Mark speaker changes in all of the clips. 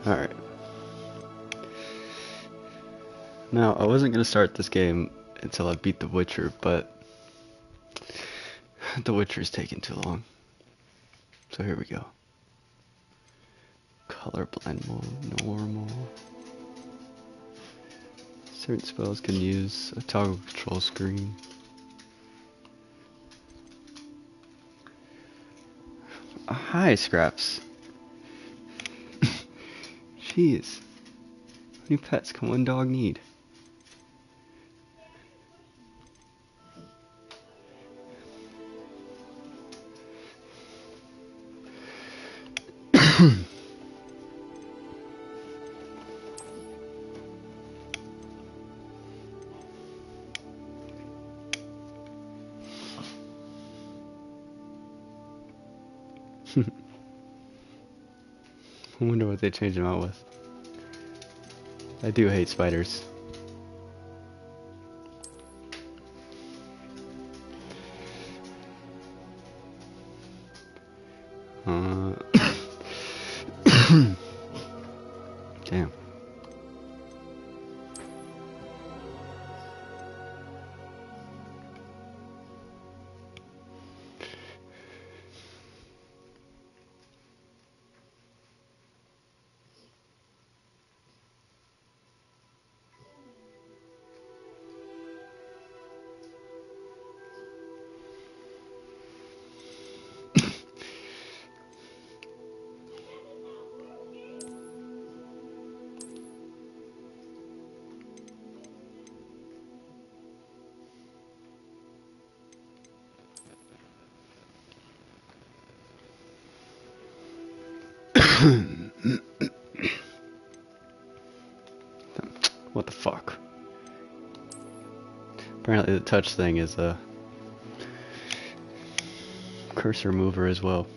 Speaker 1: Alright. Now, I wasn't going to start this game until I beat The Witcher, but The Witcher's taking too long. So here we go. Color blend mode, normal. Certain spells can use a toggle control screen. Hi, Scraps. Jeez. How many pets can one dog need? I wonder what they changed them out with. I do hate spiders. Damn. What the fuck? Apparently the touch thing is a cursor mover as well.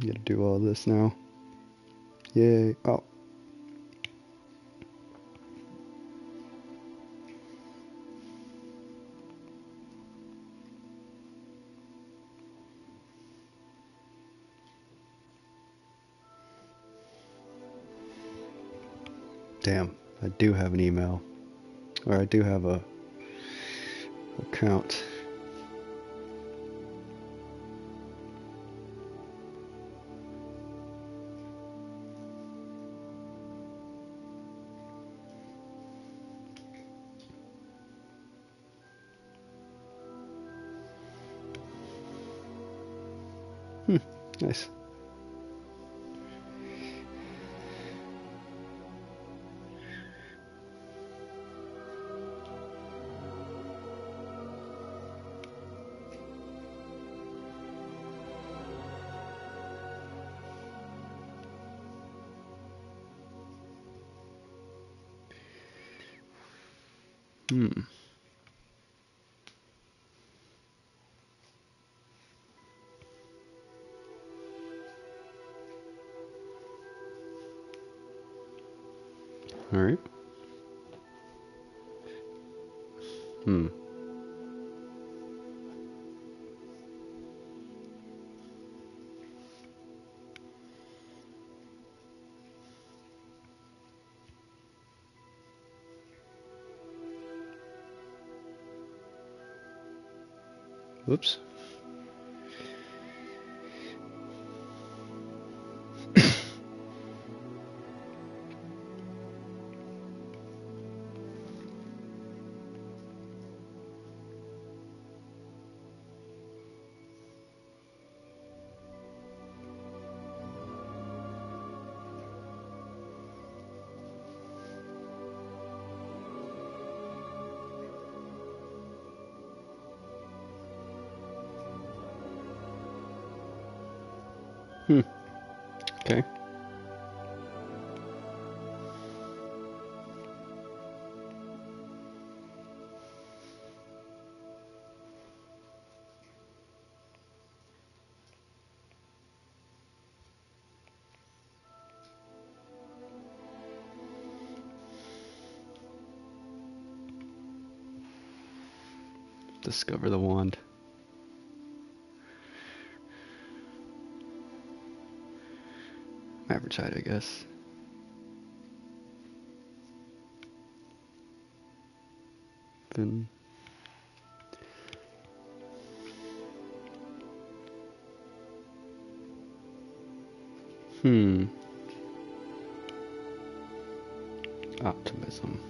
Speaker 1: Gotta do all this now. Yay. Oh. Damn, I do have an email. Or I do have a account. Nice. Alright. Whoops. Okay. Discover the wand. Mavericide, I guess. Then. Optimism.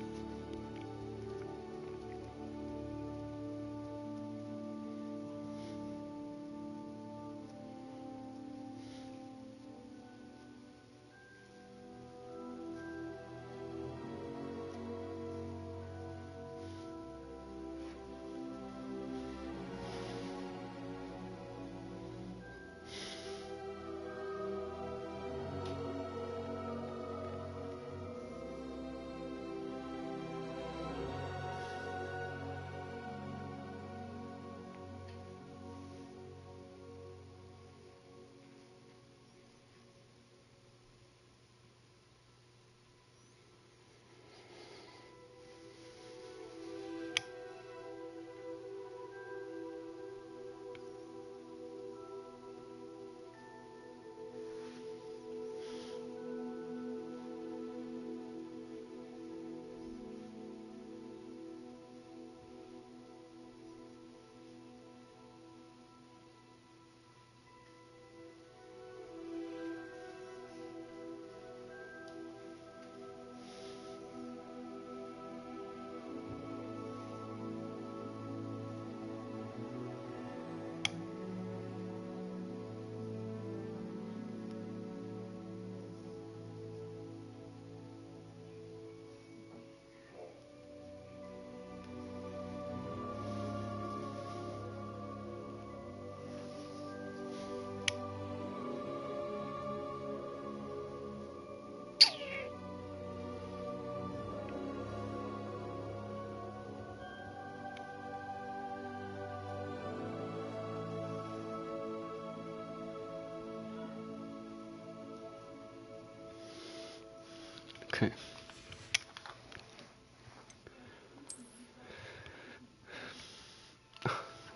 Speaker 1: Okay.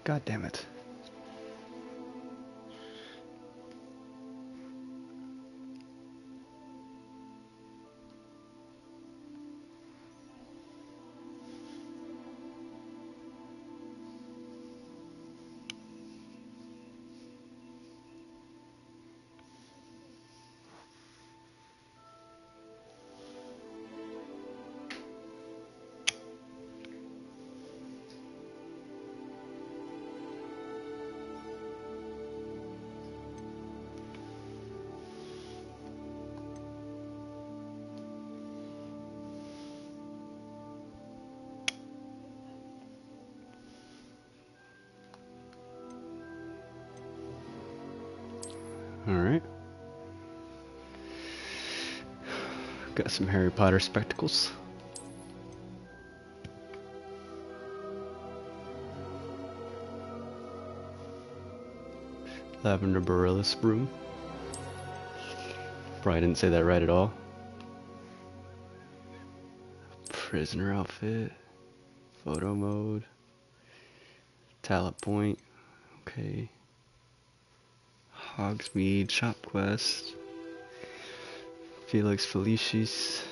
Speaker 1: God damn it. Alright. Got some Harry Potter spectacles. Lavender Barillis broom. Probably didn't say that right at all. Prisoner outfit. Photo mode. Talent point. Okay. Hogsmeade shop quest. Felix Felicis.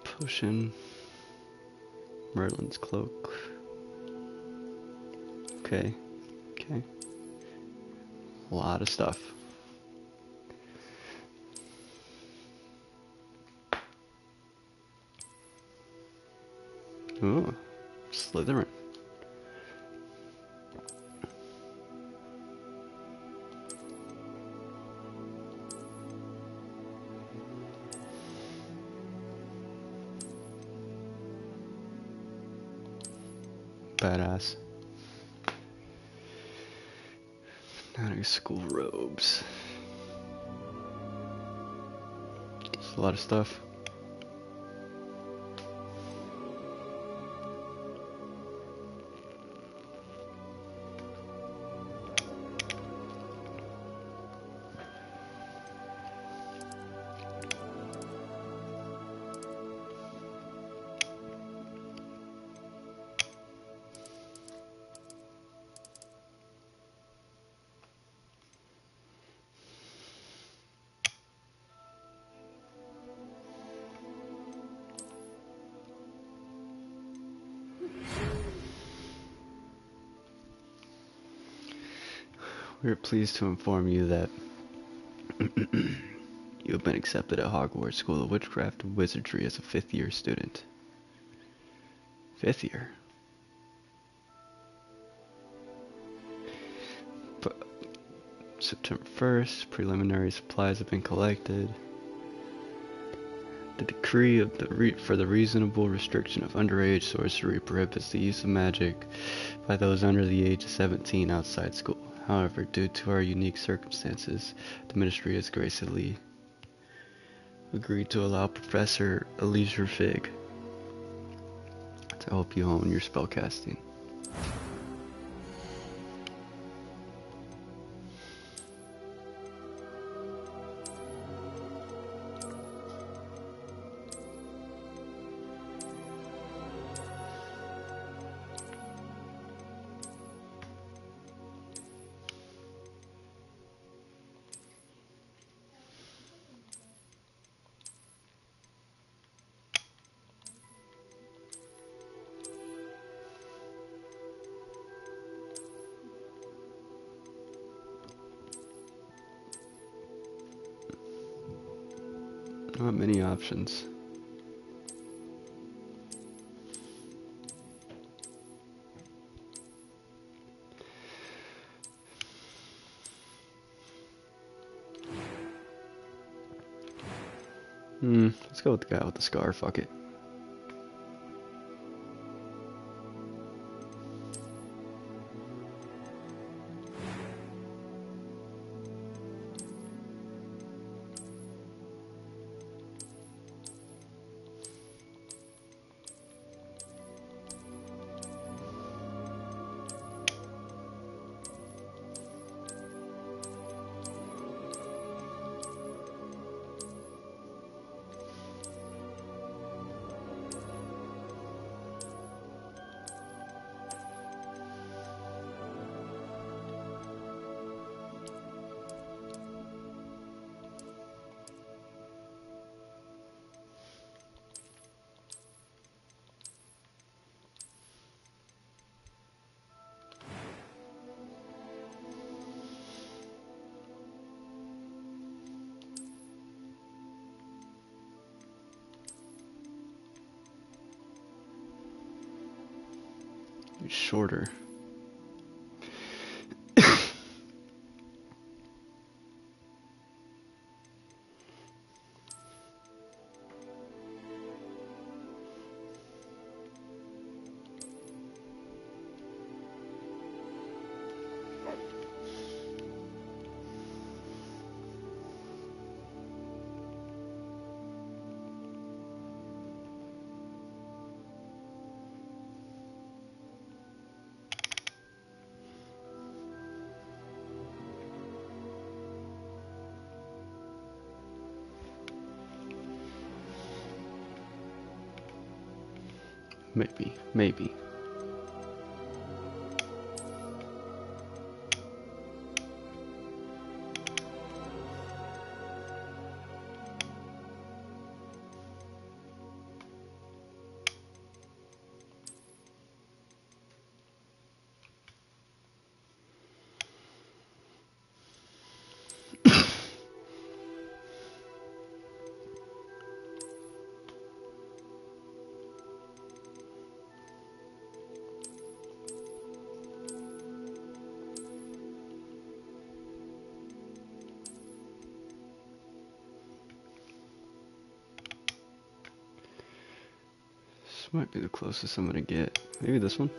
Speaker 1: Potion. Merlin's cloak. Okay. Okay. A lot of stuff. Ooh. Slytherin. Badass. Counting school robes. It's a lot of stuff. We are pleased to inform you that you have been accepted at Hogwarts School of Witchcraft and Wizardry as a 5th year student. 5th year? September 1st, preliminary supplies have been collected. The decree of for the reasonable restriction of underage sorcery prohibits the use of magic by those under the age of 17 outside school. However, due to our unique circumstances, the ministry has graciously agreed to allow Professor Elijah Fig to help you hone your spellcasting. Not many options. Let's go with the guy with the scar, fuck it. It's shorter. Maybe. This might be the closest I'm gonna get. Maybe this one?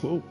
Speaker 1: Whoa.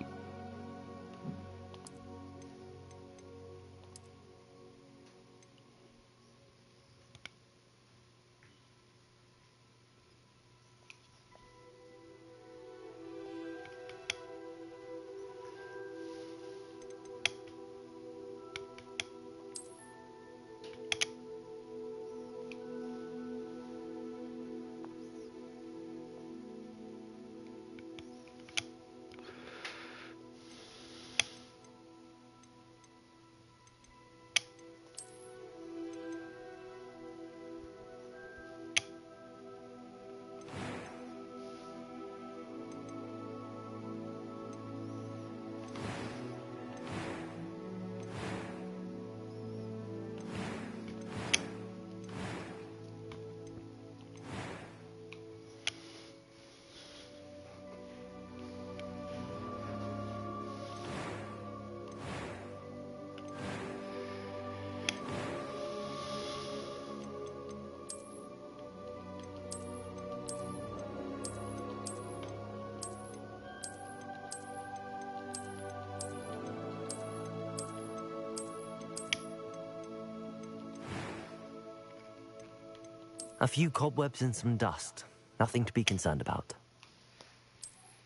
Speaker 2: A few cobwebs and some dust. Nothing to be concerned about.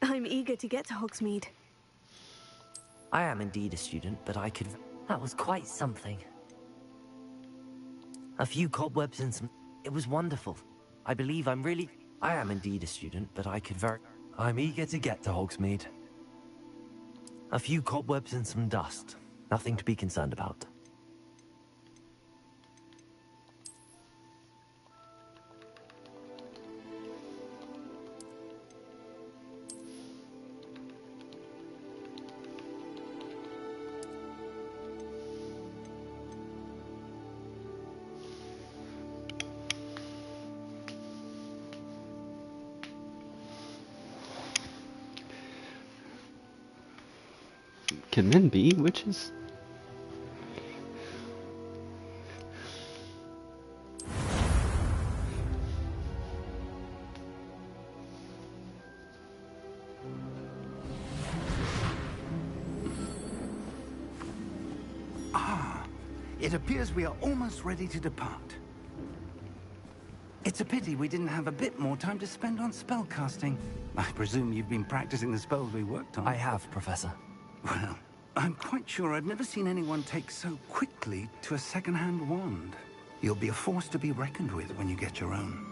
Speaker 3: I'm eager to get to Hogsmeade.
Speaker 2: I am indeed a student, but I could... That was quite something. A few cobwebs and some... It was wonderful. I believe I'm really... I am indeed a student, but I could very... I'm eager to get to Hogsmeade. A few cobwebs and some dust. Nothing to be concerned about.
Speaker 1: Can men be witches?
Speaker 4: It appears we are almost ready to depart. It's a pity we didn't have a bit more time to spend on spellcasting. I presume you've been practicing the spells we worked on.
Speaker 2: I have, Professor.
Speaker 4: Well, I'm quite sure I've never seen anyone take so quickly to a second-hand wand. You'll be a force to be reckoned with when you get your own.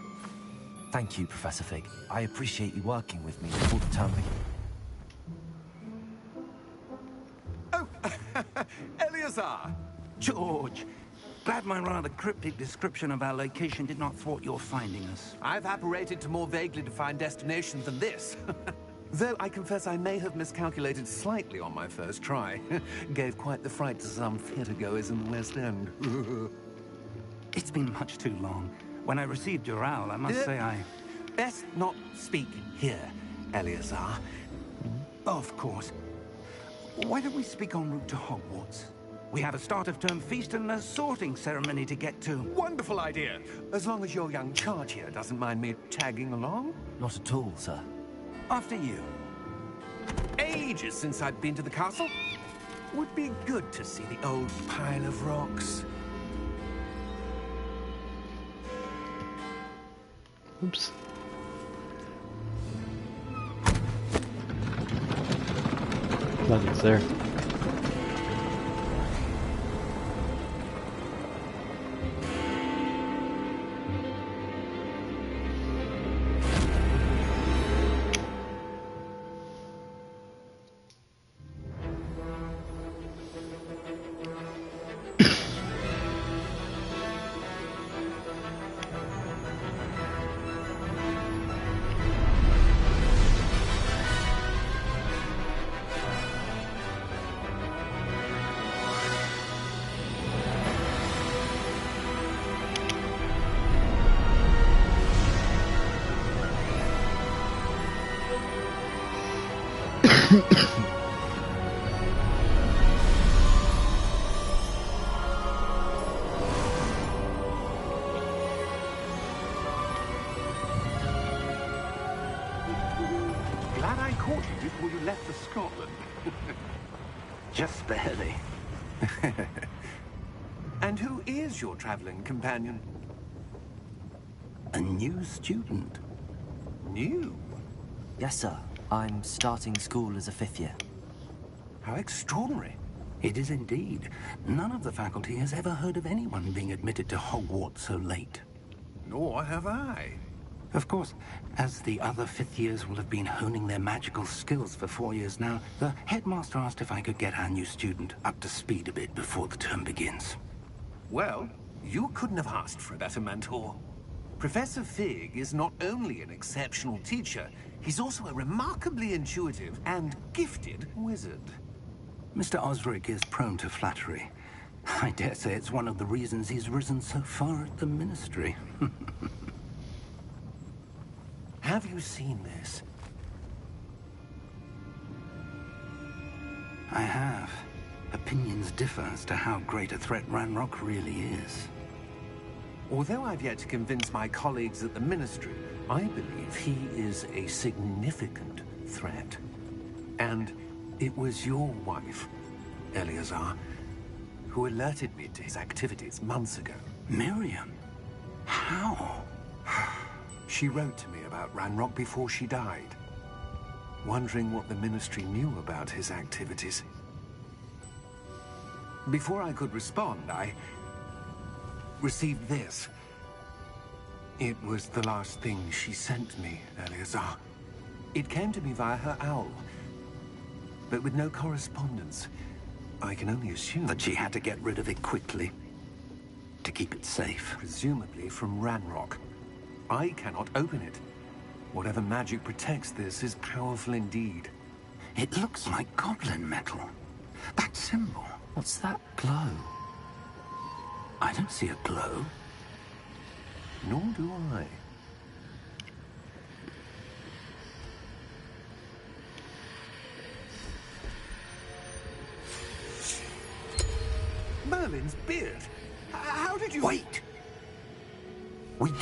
Speaker 2: Thank you, Professor Fig. I appreciate you working with me before the term begins.
Speaker 4: Oh, Eleazar! George! Glad my rather cryptic description of our location did not thwart your finding us.
Speaker 5: I've apparated to more vaguely defined destinations than this. Though I confess I may have miscalculated slightly on my first try. Gave quite the fright to some theatergoers in the West End.
Speaker 4: It's been much too long. When I received your owl, I must say I...
Speaker 5: Best not speak here, Eleazar.
Speaker 4: Of course. Why don't we speak en route to Hogwarts? We have a start-of-term feast and a sorting ceremony to get to.
Speaker 5: Wonderful idea. As long as your young charge here doesn't mind me tagging along.
Speaker 2: Not at all, sir.
Speaker 4: After you.
Speaker 5: Ages since I've been to the castle. Would be good to see the old pile of rocks.
Speaker 1: Oops. Nothing's there.
Speaker 5: before you left for Scotland.
Speaker 4: Just barely.
Speaker 5: And who is your traveling companion?
Speaker 4: A new student.
Speaker 5: New?
Speaker 2: Yes, sir. I'm starting school as a 5th year.
Speaker 5: How extraordinary.
Speaker 4: It is indeed. None of the faculty has ever heard of anyone being admitted to Hogwarts so late.
Speaker 5: Nor have I.
Speaker 4: Of course, as the other 5th years will have been honing their magical skills for 4 years now, the headmaster asked if I could get our new student up to speed a bit before the term begins.
Speaker 5: Well, you couldn't have asked for a better mentor. Professor Fig is not only an exceptional teacher, he's also a remarkably intuitive and gifted wizard.
Speaker 4: Mr. Osric is prone to flattery. I dare say it's one of the reasons he's risen so far at the Ministry.
Speaker 5: Have you seen this?
Speaker 4: I have. Opinions differ as to how great a threat Ranrock really is.
Speaker 5: Although I've yet to convince my colleagues at the Ministry, I believe he is a significant threat. And it was your wife, Eleazar, who alerted me to his activities months ago.
Speaker 4: Miriam? How?
Speaker 5: She wrote to me about Ranrock before she died, wondering what the Ministry knew about his activities. Before I could respond, I received this. It was the last thing she sent me, Eleazar. It came to me via her owl, but with no correspondence. I can only assume
Speaker 4: That she had to get rid of it quickly. To keep it safe.
Speaker 5: presumably from Ranrock. I cannot open it. Whatever magic protects this is powerful indeed.
Speaker 4: It looks like goblin metal. That symbol.
Speaker 2: What's that glow?
Speaker 4: I don't see a glow.
Speaker 5: Nor do I. Merlin's beard. How did you...
Speaker 4: Wait! We did.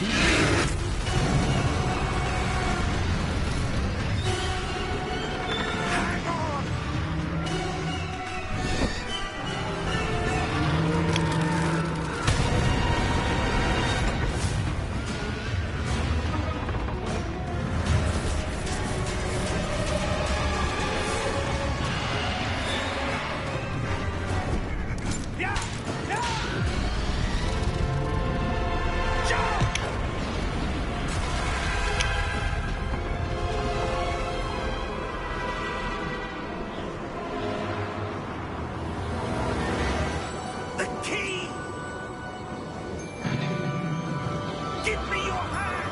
Speaker 5: Hang on! Yeah! Yeah! Jump! The key! Give me your hand!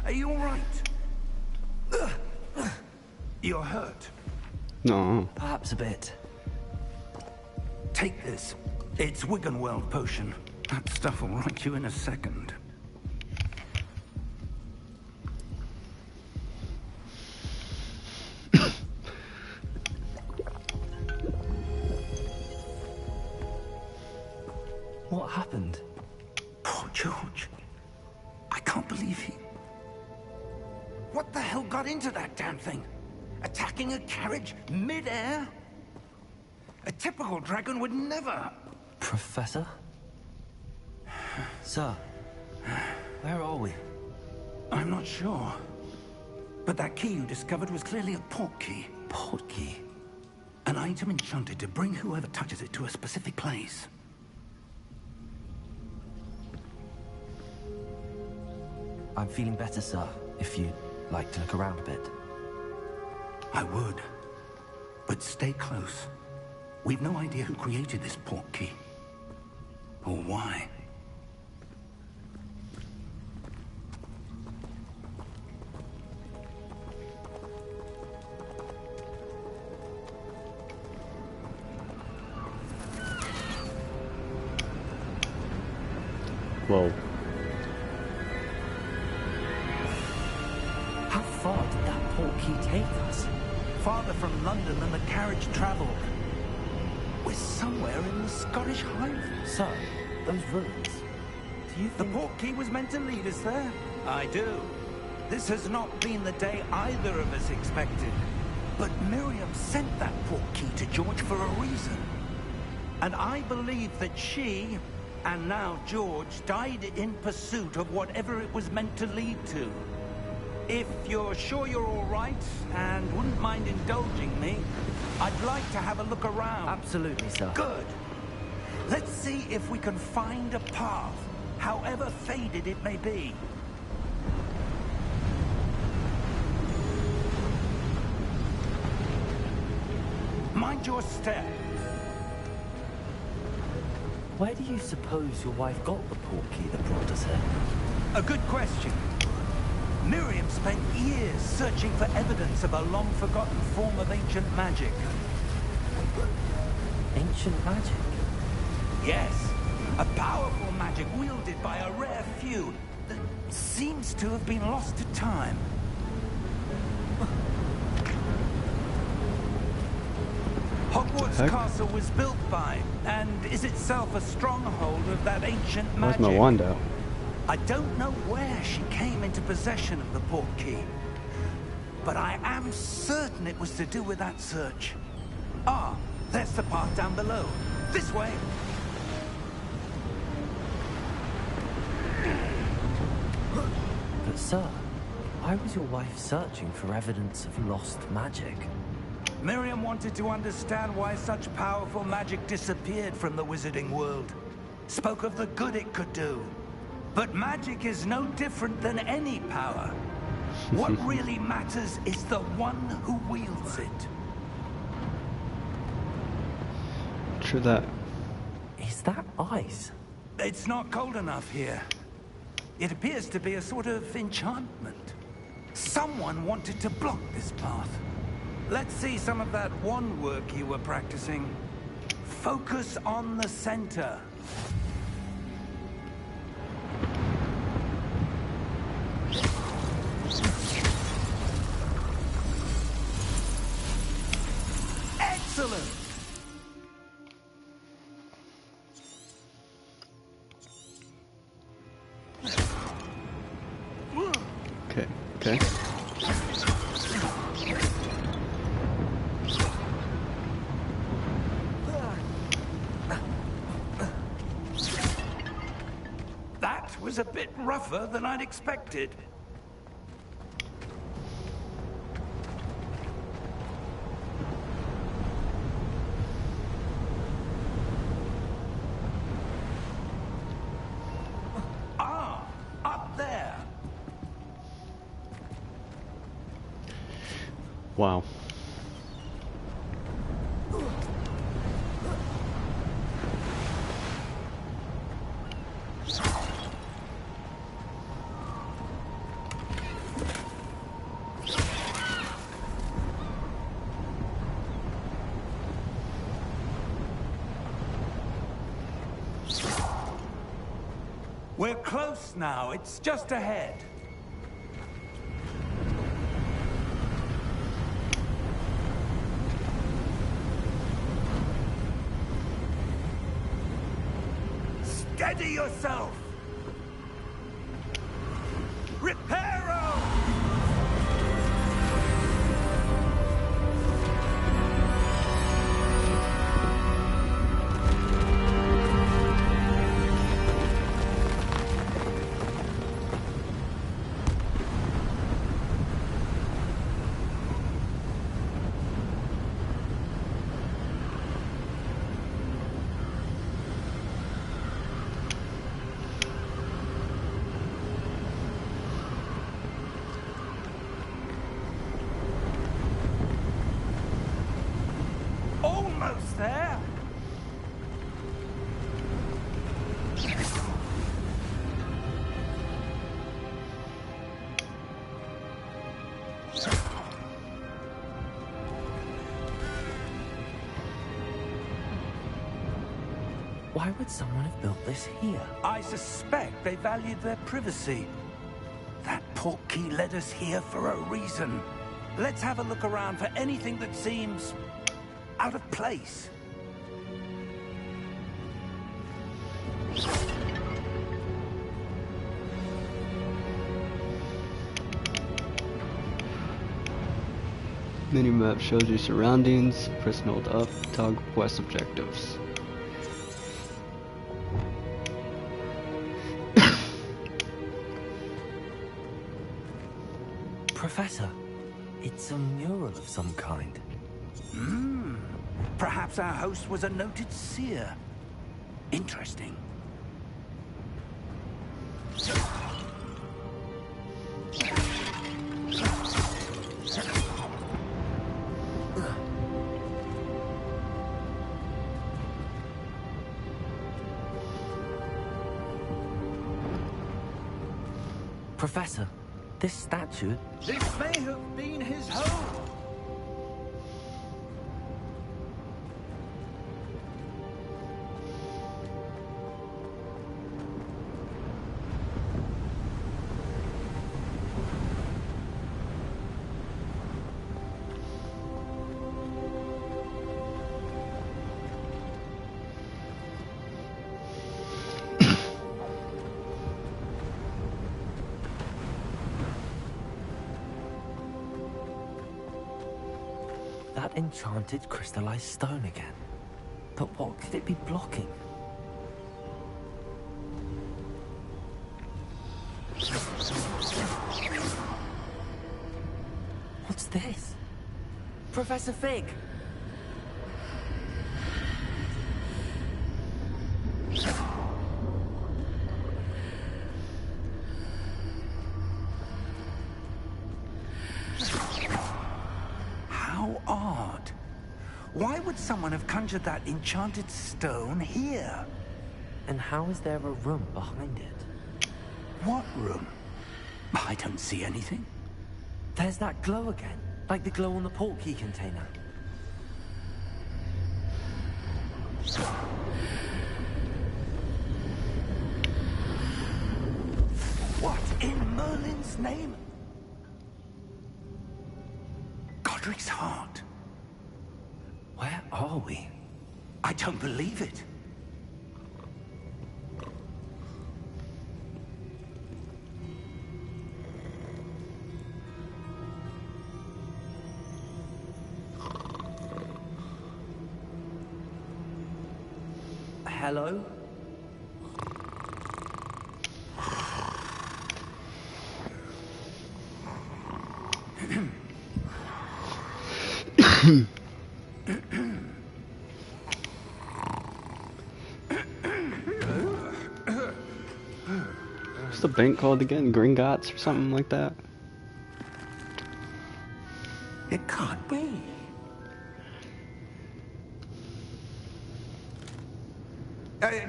Speaker 4: Are you all right? You're hurt.
Speaker 1: No.
Speaker 2: Perhaps a bit.
Speaker 4: Take this. It's Wiggenweld potion. That stuff will right you in a second.
Speaker 2: What happened?
Speaker 4: Poor George. I can't believe he... What the hell got into that damn thing? Attacking a carriage mid-air? A typical dragon would never...
Speaker 2: Professor? Sir, where are we?
Speaker 4: I'm not sure. But that key you discovered was clearly a port key.
Speaker 2: Port key?
Speaker 4: An item enchanted to bring whoever touches it to a specific place.
Speaker 2: I'm feeling better, sir, if you'd like to look around a bit.
Speaker 4: I would. But stay close. We've no idea who created this port key. Or why.
Speaker 1: Whoa.
Speaker 2: How far did that port key take us?
Speaker 4: farther from London than the carriage travelled. We're somewhere in the Scottish Highlands.
Speaker 2: So, those ruins. Do you
Speaker 4: The
Speaker 2: think...
Speaker 4: portkey was meant to lead us there? I do. This has not been the day either of us expected. But Miriam sent that portkey to George for a reason. And I believe that she, and now George, died in pursuit of whatever it was meant to lead to. If you're sure you're all right, and wouldn't mind indulging me, I'd like to have a look around.
Speaker 2: Absolutely, sir.
Speaker 4: Good. Let's see if we can find a path, however faded it may be. Mind your step.
Speaker 2: Where do you suppose your wife got the portkey that brought us here?
Speaker 4: A good question. Miriam spent years searching for evidence of a long-forgotten form of ancient magic.
Speaker 2: Ancient magic?
Speaker 4: Yes, a powerful magic wielded by a rare few that seems to have been lost to time. Hogwarts Castle was built by, and is itself a stronghold of that ancient magic.
Speaker 1: Where's my wand out?
Speaker 4: I don't know where she came into possession of the portkey, but I am certain it was to do with that search. Ah, there's the path down below. This way.
Speaker 2: But sir, why was your wife searching for evidence of lost magic?
Speaker 4: Miriam wanted to understand why such powerful magic disappeared from the wizarding world. Spoke of the good it could do. But magic is no different than any power. What really matters is the one who wields it.
Speaker 1: True that.
Speaker 2: Is that ice?
Speaker 4: It's not cold enough here. It appears to be a sort of enchantment. Someone wanted to block this path. Let's see some of that wand work you were practicing. Focus on the center. Excellent!
Speaker 1: Okay, okay.
Speaker 4: That was a bit rougher than I'd expected. Ah, up there.
Speaker 1: Wow.
Speaker 4: We're close now. It's just ahead. Steady yourself! Reparo! Almost there.
Speaker 2: Why would someone have built this here?
Speaker 4: I suspect they valued their privacy. That portkey led us here for a reason. Let's have a look around for anything that seems out of place.
Speaker 1: Minimap shows your surroundings. Press and hold up. Toggle quest objectives.
Speaker 2: Professor, it's a mural of some kind.
Speaker 4: Perhaps our host was a noted seer. Interesting.
Speaker 2: Professor, this statue...
Speaker 4: This may have been his home.
Speaker 2: That enchanted crystallized stone again. But what could it be blocking? What's this? Professor Fig!
Speaker 4: How odd. Why would someone have conjured that enchanted stone here?
Speaker 2: And how is there a room behind it?
Speaker 4: What room? I don't see anything.
Speaker 2: There's that glow again, like the glow on the portkey container.
Speaker 4: What in Merlin's name? Godric's heart.
Speaker 2: Where are we?
Speaker 4: I don't believe it.
Speaker 2: Hello?
Speaker 1: What's the bank called again? Gringotts or something like that?
Speaker 4: It can't be.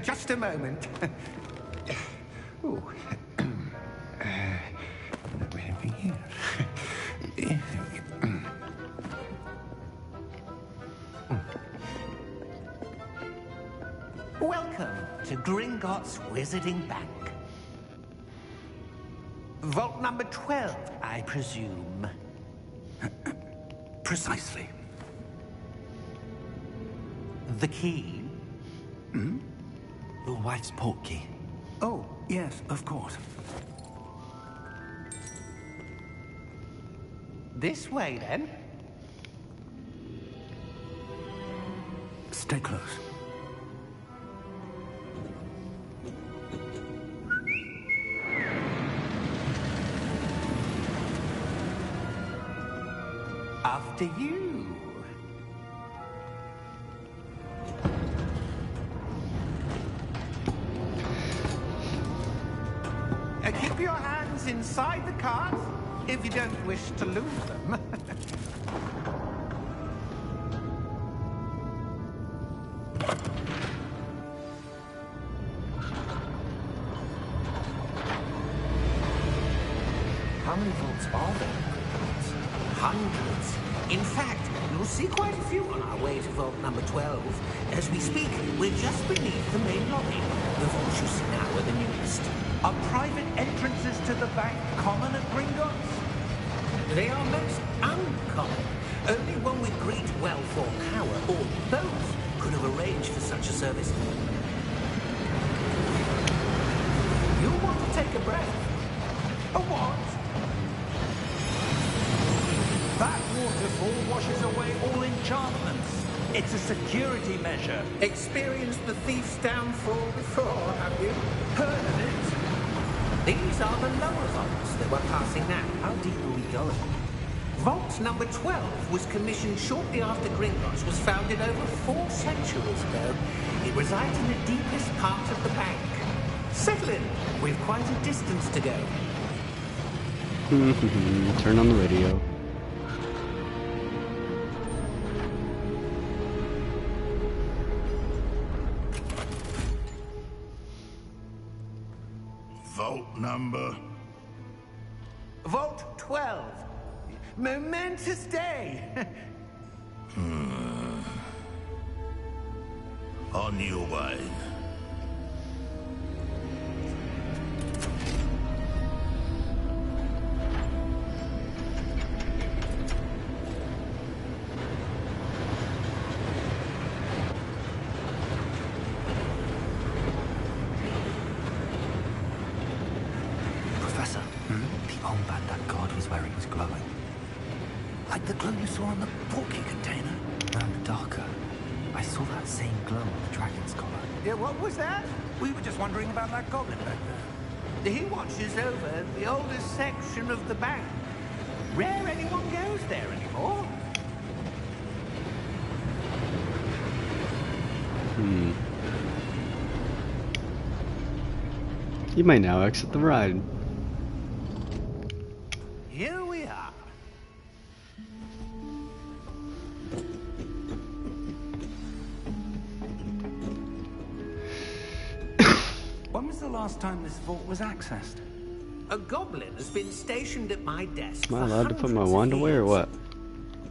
Speaker 4: Just a moment. Ooh. Where are we here?
Speaker 5: Welcome to Gringotts Wizarding Bank. Vault number 12, I presume.
Speaker 4: Precisely.
Speaker 5: The key?
Speaker 2: Your wife's portkey.
Speaker 4: Oh, yes, of course.
Speaker 5: This way, then.
Speaker 4: Stay close.
Speaker 5: After you. Keep your hands inside the cart if you don't wish to lose them.
Speaker 2: How many vaults are there?
Speaker 5: Hundreds. In fact, you'll see quite a few on our way to vault number 12. As we speak, we're just beneath the main lobby. The vaults you see now are the newest.
Speaker 4: Are private entrances to the bank common at Gringotts?
Speaker 5: They are most uncommon. Only one with great wealth or power, or both, could have arranged for such a service. You'll want to take a breath. A what?
Speaker 4: That waterfall washes away all enchantments. It's a security measure.
Speaker 5: Experienced the thief's downfall before, have you? Heard of it? These are the lower vaults that we're passing now.
Speaker 2: How deep are we going?
Speaker 5: Vault number 12 was commissioned shortly after Gringotts was founded over 4 centuries ago. It resides in the deepest part of the bank. Settle in. We've quite a distance to go.
Speaker 1: Turn on the radio.
Speaker 4: Vault number?
Speaker 5: Vault 12. Momentous day.
Speaker 4: On your way.
Speaker 2: Professor, the armband that guard was wearing was glowing.
Speaker 4: Like the glow you saw on the porky container?
Speaker 2: No, darker. I saw that same glow on the dragon's collar.
Speaker 5: Yeah, what was that?
Speaker 4: We were just wondering about that goblin back there.
Speaker 5: He watches over the oldest section of the bank. Rare anyone goes there anymore.
Speaker 1: You may now exit the ride.
Speaker 5: Here we are.
Speaker 4: When was the last time this vault was accessed?
Speaker 5: A goblin has been stationed at my desk.
Speaker 1: Am I
Speaker 5: for
Speaker 1: allowed to put my
Speaker 5: hundreds of
Speaker 1: wand away or
Speaker 5: years.
Speaker 1: what?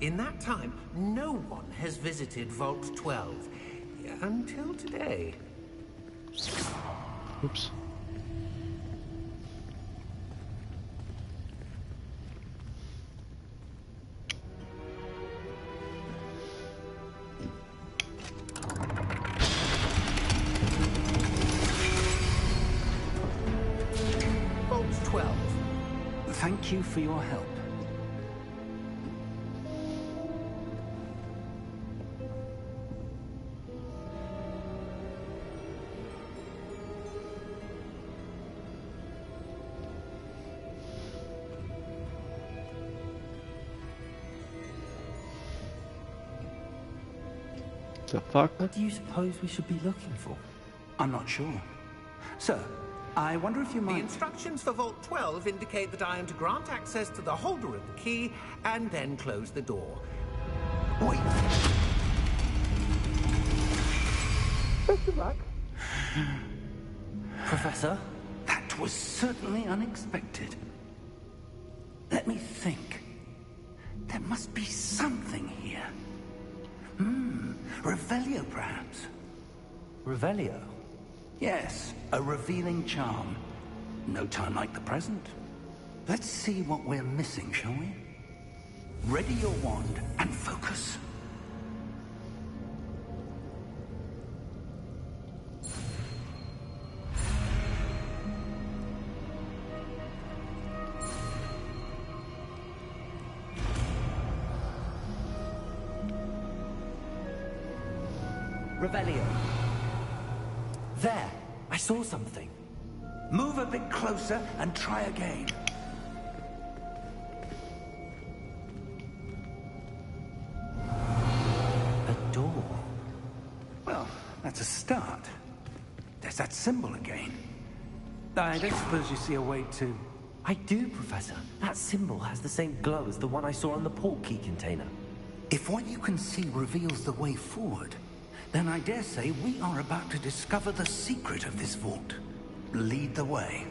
Speaker 5: In that time, no one has visited Vault 12 until today.
Speaker 1: Oops.
Speaker 5: Vault 12.
Speaker 4: Thank you for your help.
Speaker 1: The fuck?
Speaker 2: What do you suppose we should be looking for?
Speaker 4: I'm not sure. Sir, I wonder if you
Speaker 5: The
Speaker 4: might...
Speaker 5: instructions for Vault 12 indicate that I am to grant access to the holder of the key and then close the door.
Speaker 4: Wait.
Speaker 5: Best of luck.
Speaker 2: Professor?
Speaker 4: That was certainly unexpected. Let me think. There must be something here. Revelio, perhaps.
Speaker 2: Revelio?
Speaker 4: Yes, a revealing charm. No time like the present. Let's see what we're missing, shall we? Ready your wand and focus.
Speaker 2: Revelio. There! I saw something.
Speaker 4: Move a bit closer and try again.
Speaker 2: A door.
Speaker 4: Well, that's a start. There's that symbol again. I don't suppose you see a way to...
Speaker 2: I do, Professor. That symbol has the same glow as the one I saw on the port key container.
Speaker 4: If what you can see reveals the way forward, then I dare say we are about to discover the secret of this vault. Lead the way.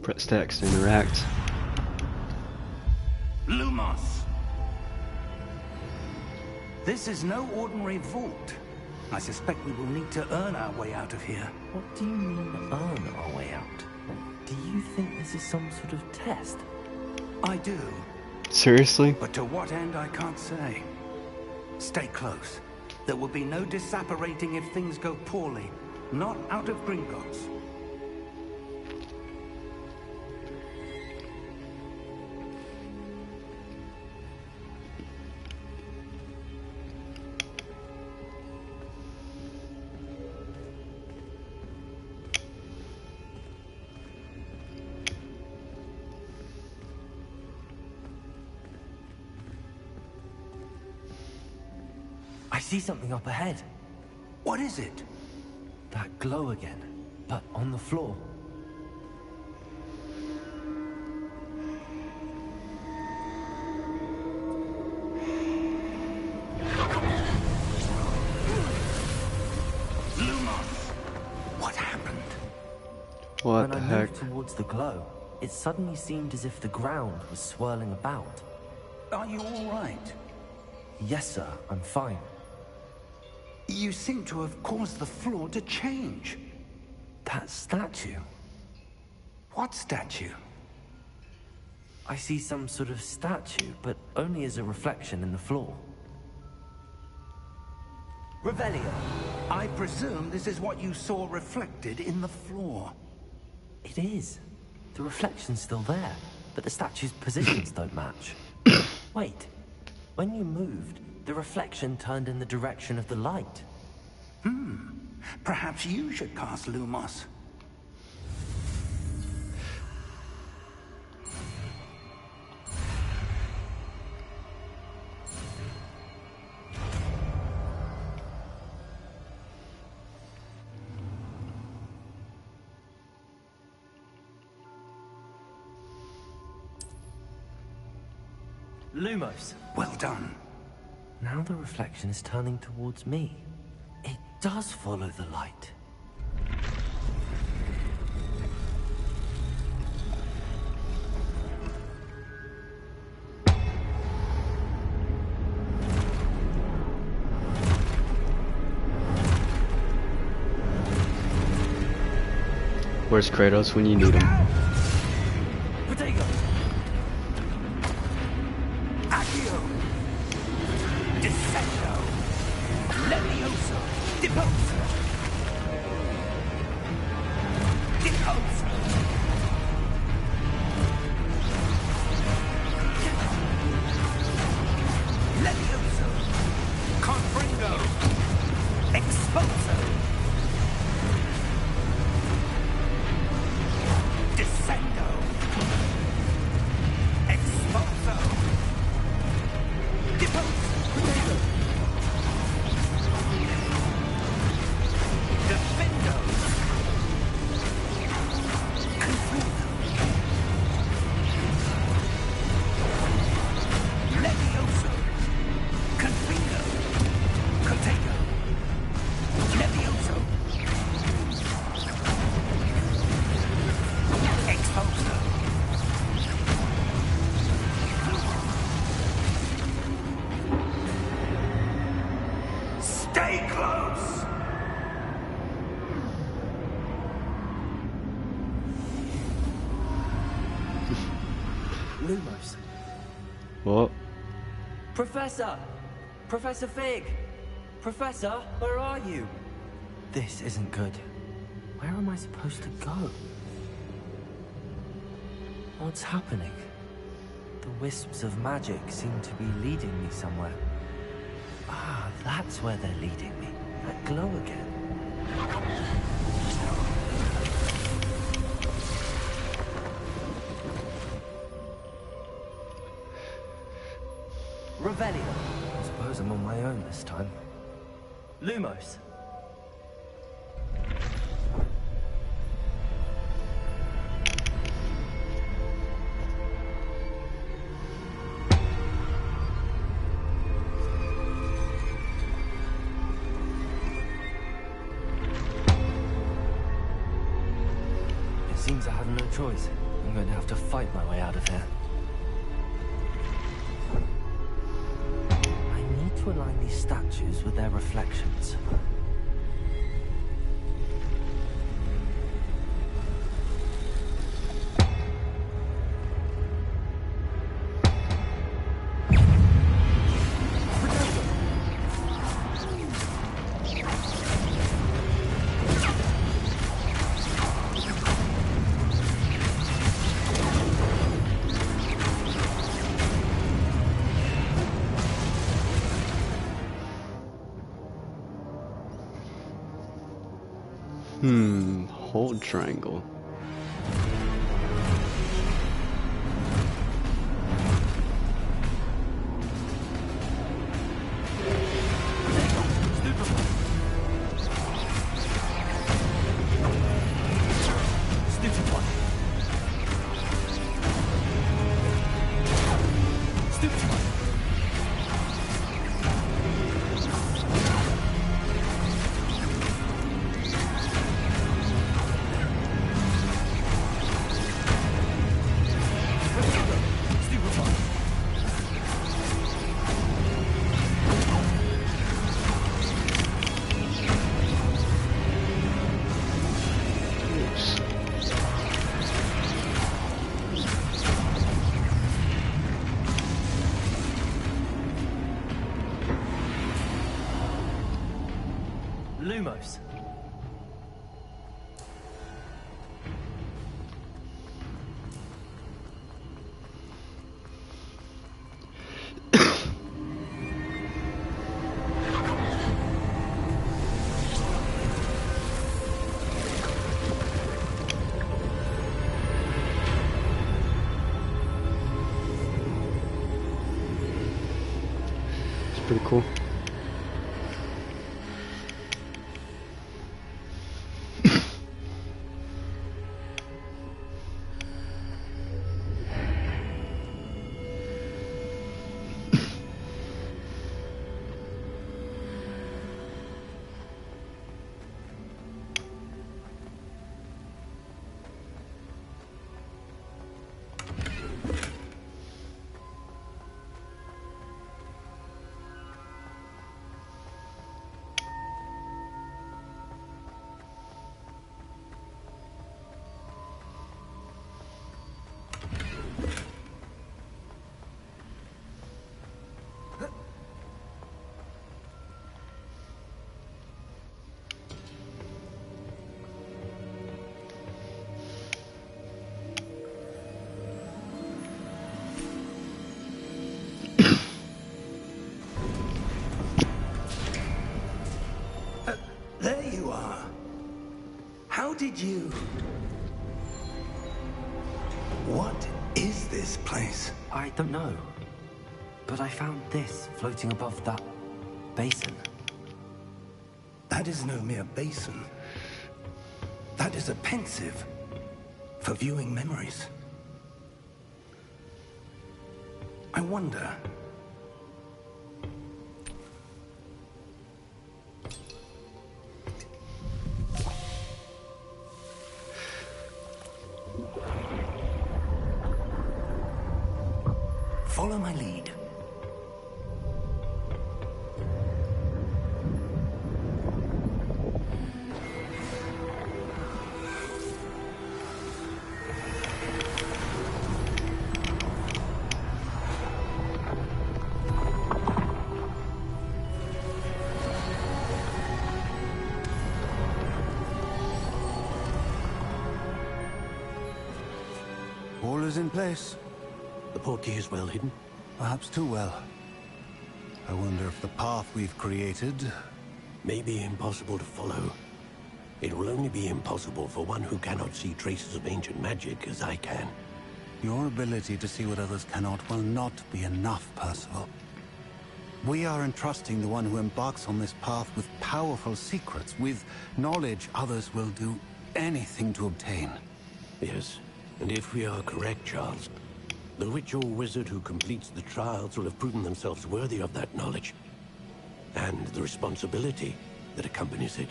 Speaker 1: Press text to interact.
Speaker 4: Lumos! This is no ordinary vault. I suspect we will need to earn our way out of here.
Speaker 2: What do you mean, earn our way out? Do you think this is some sort of test?
Speaker 4: I do,
Speaker 1: Seriously?
Speaker 4: but to what end I can't say. Stay close. There will be no disapparating if things go poorly. Not out of Gringotts.
Speaker 2: I see something up ahead.
Speaker 4: What is it?
Speaker 2: That glow again, but on the floor.
Speaker 4: Lumos! What happened?
Speaker 1: What the
Speaker 2: When I
Speaker 1: heck?
Speaker 2: moved towards the glow, it suddenly seemed as if the ground was swirling about.
Speaker 4: Are you all right?
Speaker 2: Yes, sir, I'm fine.
Speaker 4: You seem to have caused the floor to change.
Speaker 2: That statue.
Speaker 4: What statue?
Speaker 2: I see some sort of statue, but only as a reflection in the floor. Revelio.
Speaker 4: I presume this is what you saw reflected in the floor.
Speaker 2: It is. The reflection's still there, but the statue's positions don't match. Wait. When you moved, the reflection turned in the direction of the light.
Speaker 4: Perhaps you should cast Lumos.
Speaker 2: Lumos.
Speaker 4: Well done.
Speaker 2: Now the reflection is turning towards me. It does follow the light.
Speaker 1: Where's Kratos when you need him?
Speaker 2: Protego!
Speaker 4: Accio! Descendo! Levioso! Deposo! Deposo! Levioso! Confringo! Exposo! Descendo! Exposo! Deposo! Defendo! Confuso! Levioso! Confringo! Contago! Levioso! Exposo! Stay close!
Speaker 2: Lumos.
Speaker 1: Well,
Speaker 2: Professor! Professor Fig! Professor, where are you? This isn't good. Where am I supposed to go? What's happening? The wisps of magic seem to be leading me somewhere. Ah, that's where they're leading me. That glow again. Revelio. I suppose I'm on my own this time. Lumos. It seems I have no choice. I'm going to have to fight my way out of here. I need to align these statues with their reflections.
Speaker 1: Hold triangle.
Speaker 2: Lumos.
Speaker 1: It's pretty cool.
Speaker 4: There you are. How did you... What is this place?
Speaker 2: I don't know. But I found this floating above that basin.
Speaker 4: That is no mere basin. That is a pensive for viewing memories. I wonder... Follow my lead.
Speaker 6: All is in place.
Speaker 5: The portkey is well hidden.
Speaker 6: Perhaps too well. I wonder if the path we've created...
Speaker 5: May be impossible to follow. It will only be impossible for one who cannot see traces of ancient magic as I can.
Speaker 6: Your ability to see what others cannot will not be enough, Percival. We are entrusting the one who embarks on this path with powerful secrets, with knowledge others will do anything to obtain.
Speaker 5: Yes, and if we are correct, Charles, the witch or wizard who completes the trials will have proven themselves worthy of that knowledge, and the responsibility that accompanies it.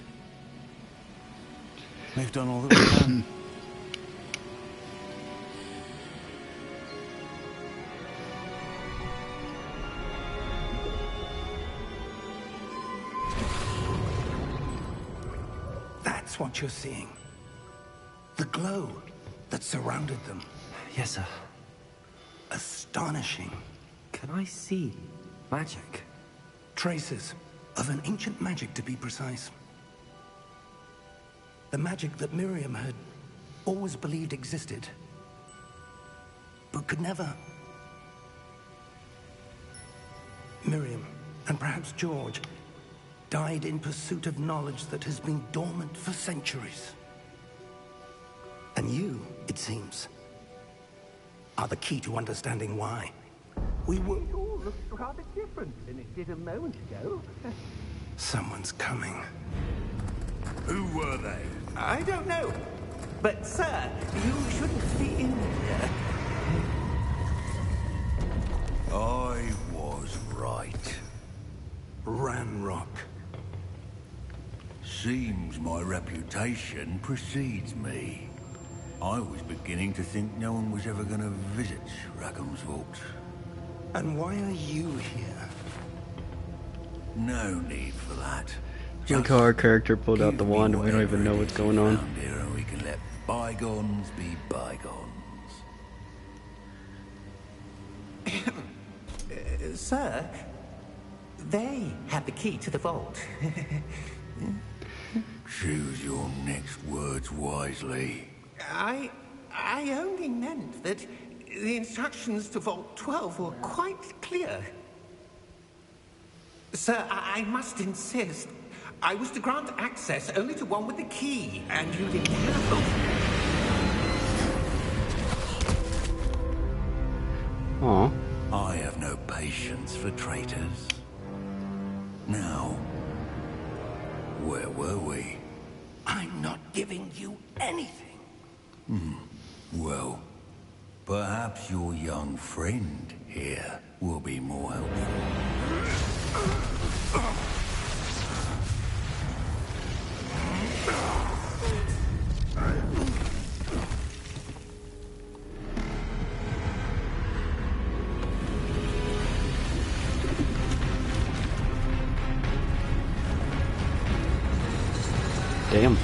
Speaker 6: We've done all that we can.
Speaker 4: That's what you're seeing. The glow that surrounded them.
Speaker 2: Yes, sir.
Speaker 4: Astonishing.
Speaker 2: Can I see magic?
Speaker 4: Traces of an ancient magic, to be precise. The magic that Miriam had always believed existed, but could never. Miriam, and perhaps George, died in pursuit of knowledge that has been dormant for centuries. And you, it seems, are the key to understanding why. We were...
Speaker 5: It all looks rather different than it did a moment ago.
Speaker 4: Someone's coming.
Speaker 7: Who were they?
Speaker 5: I don't know. But, sir, you shouldn't be in here.
Speaker 7: I was right.
Speaker 4: Ranrock.
Speaker 7: Seems my reputation precedes me. I was beginning to think no one was ever going to visit Rackham's Vault.
Speaker 4: And why are you here?
Speaker 7: No need for that.
Speaker 1: Look how our character pulled out the
Speaker 7: give me
Speaker 1: wand and we don't even know
Speaker 7: whatever it
Speaker 1: what's
Speaker 7: is
Speaker 1: going
Speaker 7: we
Speaker 1: on.
Speaker 7: found here and we can let bygones be bygones.
Speaker 5: Sir, they have the key to the vault.
Speaker 7: Choose your next words wisely.
Speaker 5: I only meant that the instructions to Vault 12 were quite clear. Sir, I must insist. I was to grant access only to one with the key, and you didn't have them.
Speaker 1: Aw.
Speaker 7: I have no patience for traitors. Now, where were we?
Speaker 4: I'm not giving you anything.
Speaker 7: Well, perhaps your young friend here will be more helpful.
Speaker 1: Damn.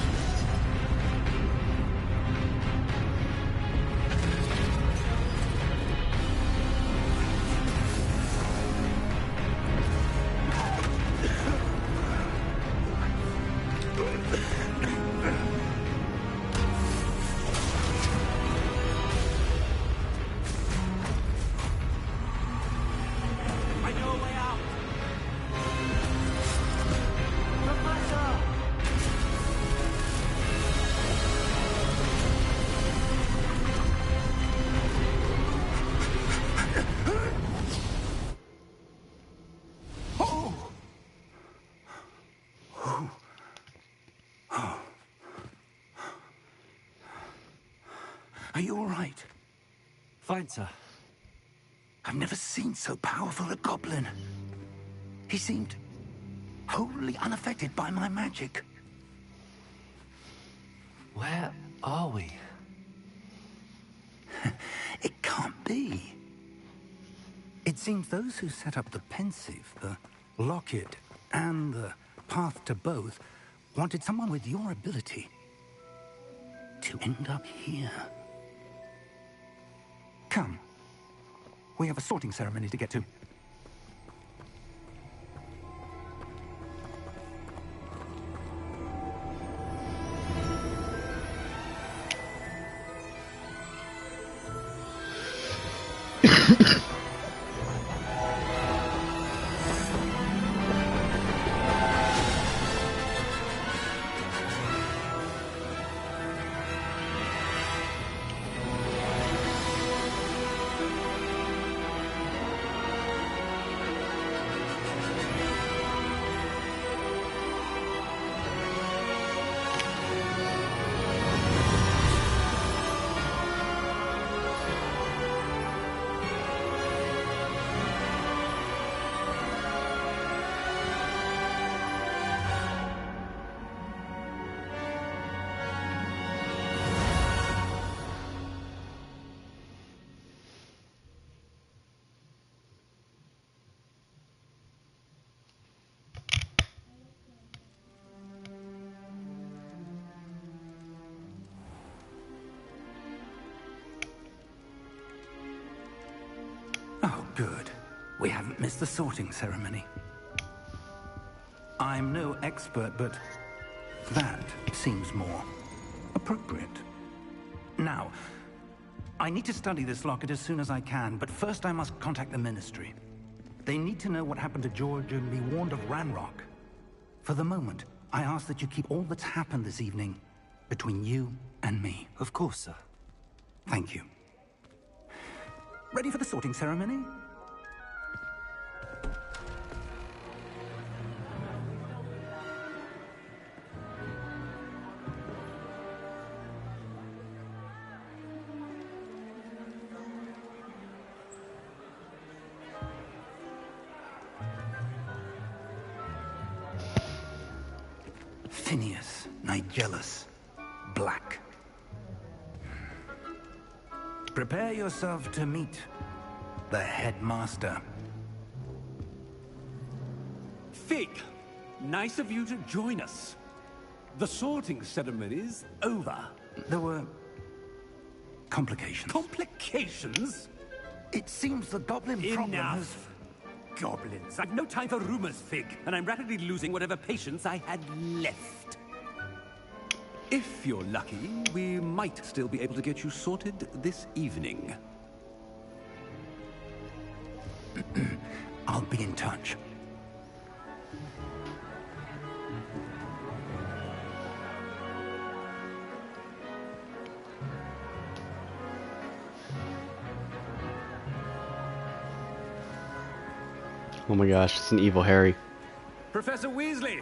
Speaker 2: I know a way out. Professor!
Speaker 4: Are you all right?
Speaker 2: Fine, sir.
Speaker 4: I've never seen so powerful a goblin. He seemed wholly unaffected by my magic.
Speaker 2: Where are we?
Speaker 4: It can't be. It seems those who set up the pensive, the locket, and the path to both wanted someone with your ability to end up here. Come. We have a sorting ceremony to get to. Oh, good. We haven't missed the sorting ceremony. I'm no expert, but that seems more appropriate. Now, I need to study this locket as soon as I can, but first I must contact the Ministry. They need to know what happened to George and be warned of Ranrock. For the moment, I ask that you keep all that's happened this evening between you and me.
Speaker 2: Of course, sir.
Speaker 4: Thank you. Ready for the sorting ceremony? Phineas, Nigellus, Black. Prepare yourself to meet the headmaster.
Speaker 5: Fig, nice of you to join us. The sorting ceremony's over.
Speaker 4: There were complications.
Speaker 5: Complications?
Speaker 4: It seems the goblin problem has...
Speaker 5: Enough! Goblins. I've no time for rumors, Fig, and I'm rapidly losing whatever patience I had left. If you're lucky, we might still be able to get you sorted this evening.
Speaker 4: I'll be in touch.
Speaker 1: Oh my gosh, it's an evil Harry.
Speaker 5: Professor Weasley,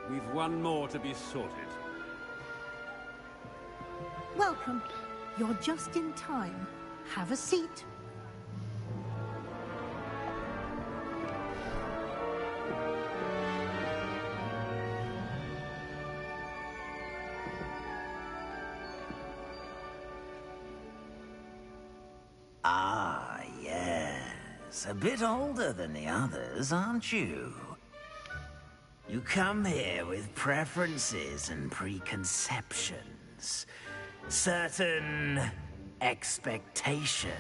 Speaker 5: we've one more to be sorted.
Speaker 8: Welcome. You're just in time. Have a seat.
Speaker 9: Ah, yes. A bit older than the others, aren't you? You come here with preferences and preconceptions. Certain expectations.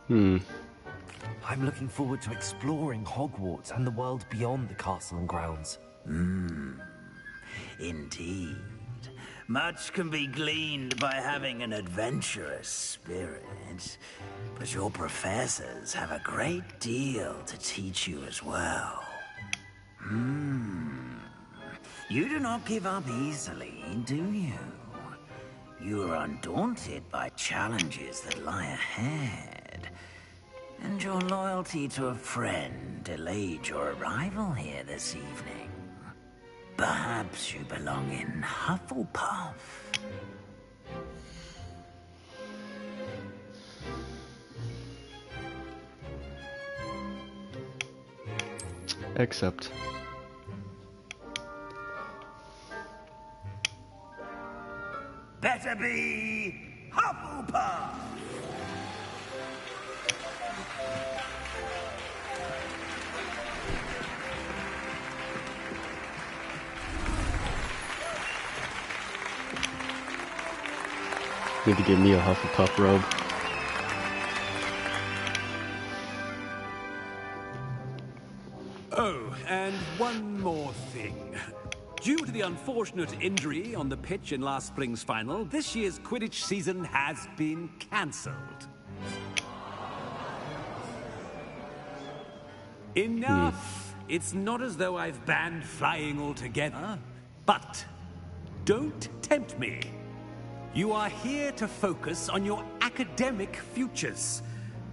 Speaker 2: I'm looking forward to exploring Hogwarts and the world beyond the castle and grounds.
Speaker 9: Indeed. Much can be gleaned by having an adventurous spirit, but your professors have a great deal to teach you as well. You do not give up easily, do you? You are undaunted by challenges that lie ahead. And your loyalty to a friend delayed your arrival here this evening. Perhaps you belong in Hufflepuff.
Speaker 1: Except.
Speaker 9: Better be Hufflepuff!
Speaker 1: Need to get me a Hufflepuff robe.
Speaker 5: Oh, and one more thing. Due to the unfortunate injury on the pitch in last spring's final, this year's Quidditch season has been cancelled. Enough! It's not as though I've banned flying altogether, but don't tempt me. You are here to focus on your academic futures.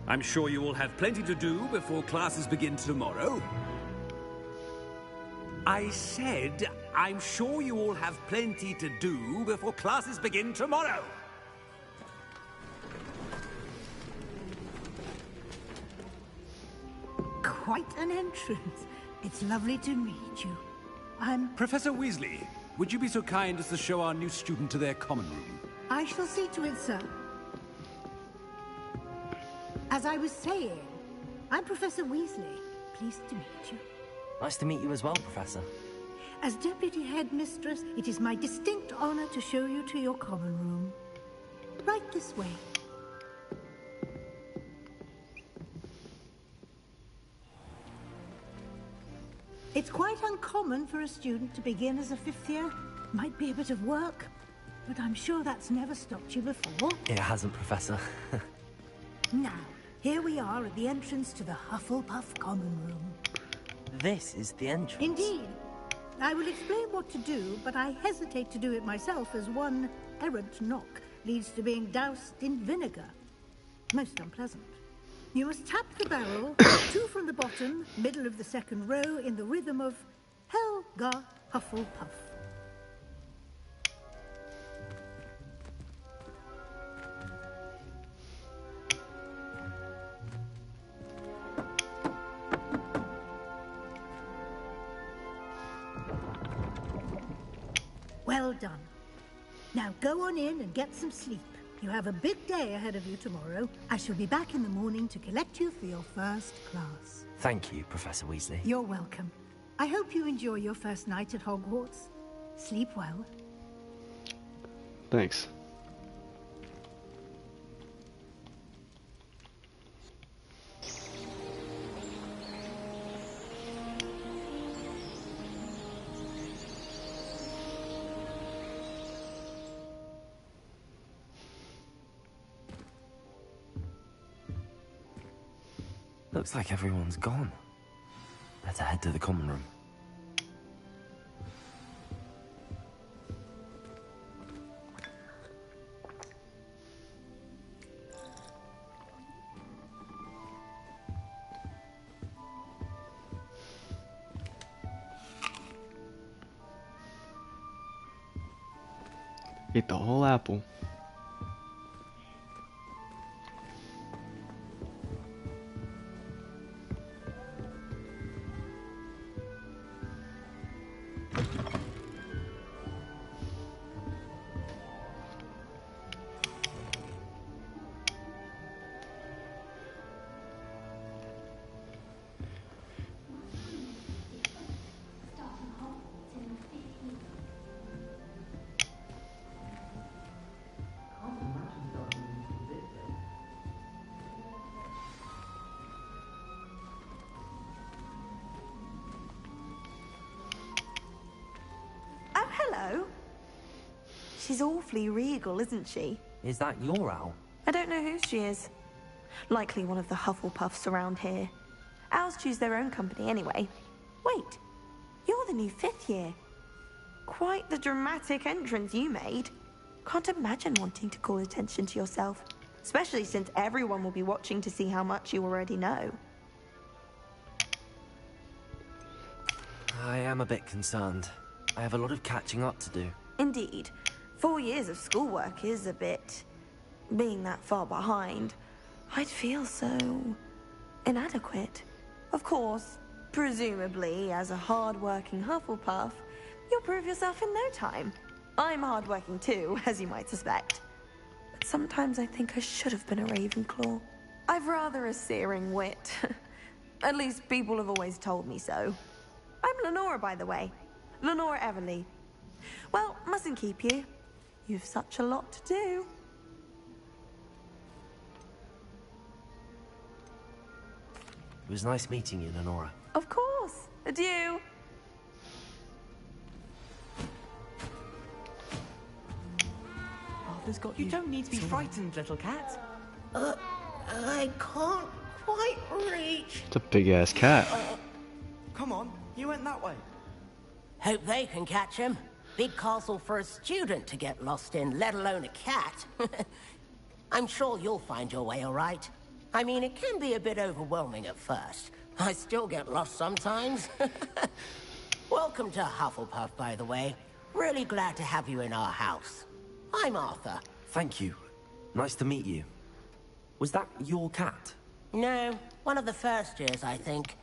Speaker 5: I'm sure you will have plenty to do before classes begin tomorrow. I said, I'm sure you all have plenty to do before classes begin tomorrow.
Speaker 8: Quite an entrance. It's lovely to meet you. I'm...
Speaker 5: Professor Weasley, would you be so kind as to show our new student to their common room?
Speaker 8: I shall see to it, sir. As I was saying, I'm Professor Weasley. Pleased to meet you.
Speaker 2: Nice to meet you as well, Professor.
Speaker 8: As Deputy Headmistress, it is my distinct honor to show you to your common room. Right this way. It's quite uncommon for a student to begin as a fifth year. Might be a bit of work, but I'm sure that's never stopped you before.
Speaker 2: It hasn't, Professor.
Speaker 8: Now, Here we are at the entrance to the Hufflepuff Common Room.
Speaker 2: This is the entrance.
Speaker 8: Indeed. I will explain what to do, but I hesitate to do it myself as one errant knock leads to being doused in vinegar. Most unpleasant. You must tap the barrel, 2 from the bottom, middle of the second row, in the rhythm of Helga Hufflepuff. Well done. Now go on in and get some sleep. You have a big day ahead of you tomorrow. I shall be back in the morning to collect you for your first class.
Speaker 2: Thank you, Professor Weasley.
Speaker 8: You're welcome. I hope you enjoy your first night at Hogwarts. Sleep well.
Speaker 1: Thanks.
Speaker 2: Looks like everyone's gone. Better head to the common room.
Speaker 1: Ate the whole apple.
Speaker 3: Oh, hello. She's awfully regal, isn't she?
Speaker 2: Is that your owl?
Speaker 3: I don't know who she is. Likely one of the Hufflepuffs around here. Owls choose their own company anyway. Wait, you're the new 5th year. Quite the dramatic entrance you made. Can't imagine wanting to call attention to yourself, especially since everyone will be watching to see how much you already know.
Speaker 2: I am a bit concerned. I have a lot of catching up to do.
Speaker 3: Indeed. 4 years of schoolwork is a bit... being that far behind. I'd feel so... inadequate. Of course, presumably, as a hard-working Hufflepuff, you'll prove yourself in no time. I'm hard-working too, as you might suspect. But sometimes I think I should have been a Ravenclaw. I've rather a searing wit. At least people have always told me so. I'm Lenora, by the way. Lenora Everly. Well, mustn't keep you. You've such a lot to do.
Speaker 2: It was nice meeting you, Lenora.
Speaker 3: Of course. Adieu.
Speaker 2: Arthur's got
Speaker 10: You don't need to be frightened, little cat.
Speaker 11: I can't quite reach.
Speaker 1: It's a big ass cat.
Speaker 10: Come on, you went that way.
Speaker 11: Hope they can catch him. Big castle for a student to get lost in, let alone a cat. I'm sure you'll find your way all right. I mean, it can be a bit overwhelming at first. I still get lost sometimes. Welcome to Hufflepuff, by the way. Really glad to have you in our house. I'm Arthur.
Speaker 2: Thank you. Nice to meet you. Was that your cat?
Speaker 11: No, one of the first years, I think.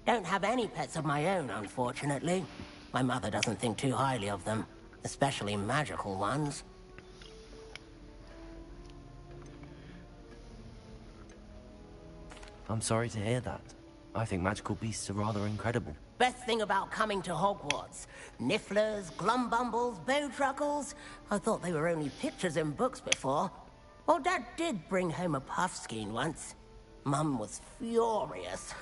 Speaker 11: Don't have any pets of my own, unfortunately. My mother doesn't think too highly of them, especially magical ones.
Speaker 2: I'm sorry to hear that. I think magical beasts are rather incredible.
Speaker 11: Best thing about coming to Hogwarts. Nifflers, glumbumbles, bowtruckles. I thought they were only pictures in books before. Well, Dad did bring home a puffskein once. Mum was furious.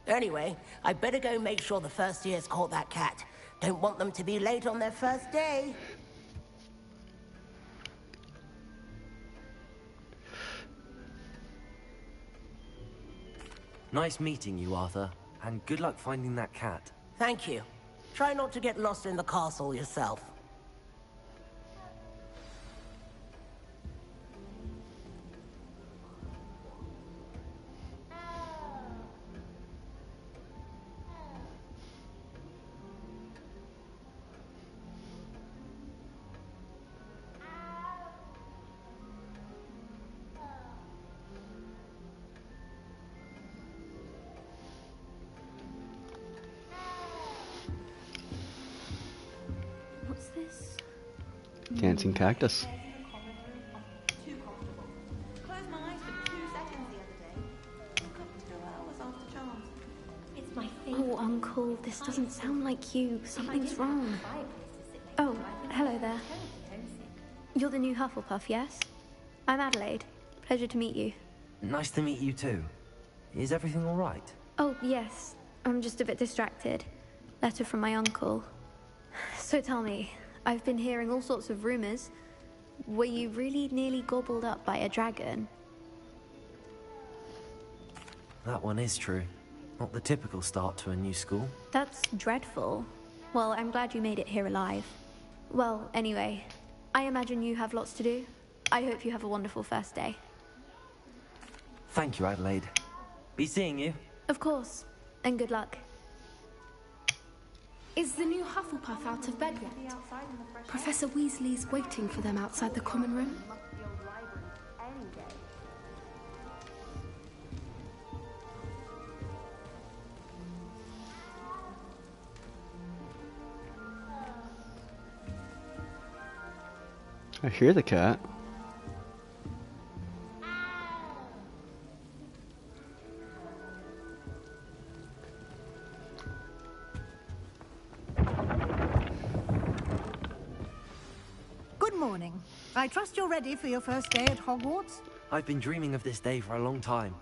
Speaker 11: Anyway, I better go make sure the first years caught that cat. Don't want them to be late on their first day.
Speaker 2: Nice meeting you, Arthur. And good luck finding that cat.
Speaker 11: Thank you. Try not to get lost in the castle yourself.
Speaker 12: What's this?
Speaker 1: Dancing cactus.
Speaker 3: Too comfortable. Closed my eyes for 2 seconds the other day. Woke up 2 hours after charms.
Speaker 12: It's my favorite. Oh, Uncle, this doesn't sound like you. Something's wrong. Oh, hello there. You're the new Hufflepuff, yes? I'm Adelaide. Pleasure to meet you.
Speaker 2: Nice to meet you too. Is everything all right?
Speaker 12: Oh, yes. I'm just a bit distracted. Letter from my uncle. So tell me, I've been hearing all sorts of rumors. Were you really nearly gobbled up by a dragon?
Speaker 2: That one is true. Not the typical start to a new school.
Speaker 12: That's dreadful. Well, I'm glad you made it here alive. Well, anyway, I imagine you have lots to do. I hope you have a wonderful first day.
Speaker 2: Thank you, Adelaide. Be seeing you.
Speaker 12: Of course, and good luck.
Speaker 13: Is the new Hufflepuff out of bed yet? Professor Weasley's waiting for them outside the common room.
Speaker 1: I hear the cat.
Speaker 8: Good morning. I trust you're ready for your first day at Hogwarts?
Speaker 2: I've been dreaming of this day for a long time.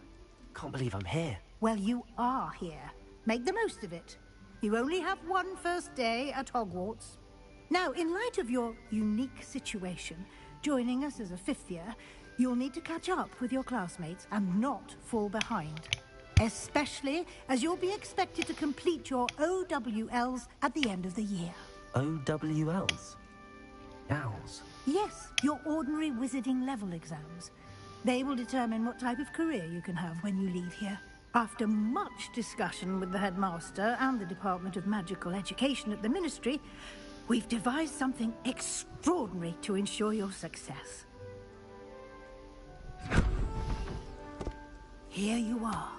Speaker 2: Can't believe I'm here.
Speaker 8: Well, you are here. Make the most of it. You only have one first day at Hogwarts. Now, in light of your unique situation, joining us as a 5th year, you'll need to catch up with your classmates and not fall behind. Especially as you'll be expected to complete your OWLs at the end of the year.
Speaker 2: OWLs? Owls?
Speaker 8: Yes, your ordinary wizarding level exams. They will determine what type of career you can have when you leave here. After much discussion with the headmaster and the Department of Magical Education at the Ministry, we've devised something extraordinary to ensure your success. Here you are.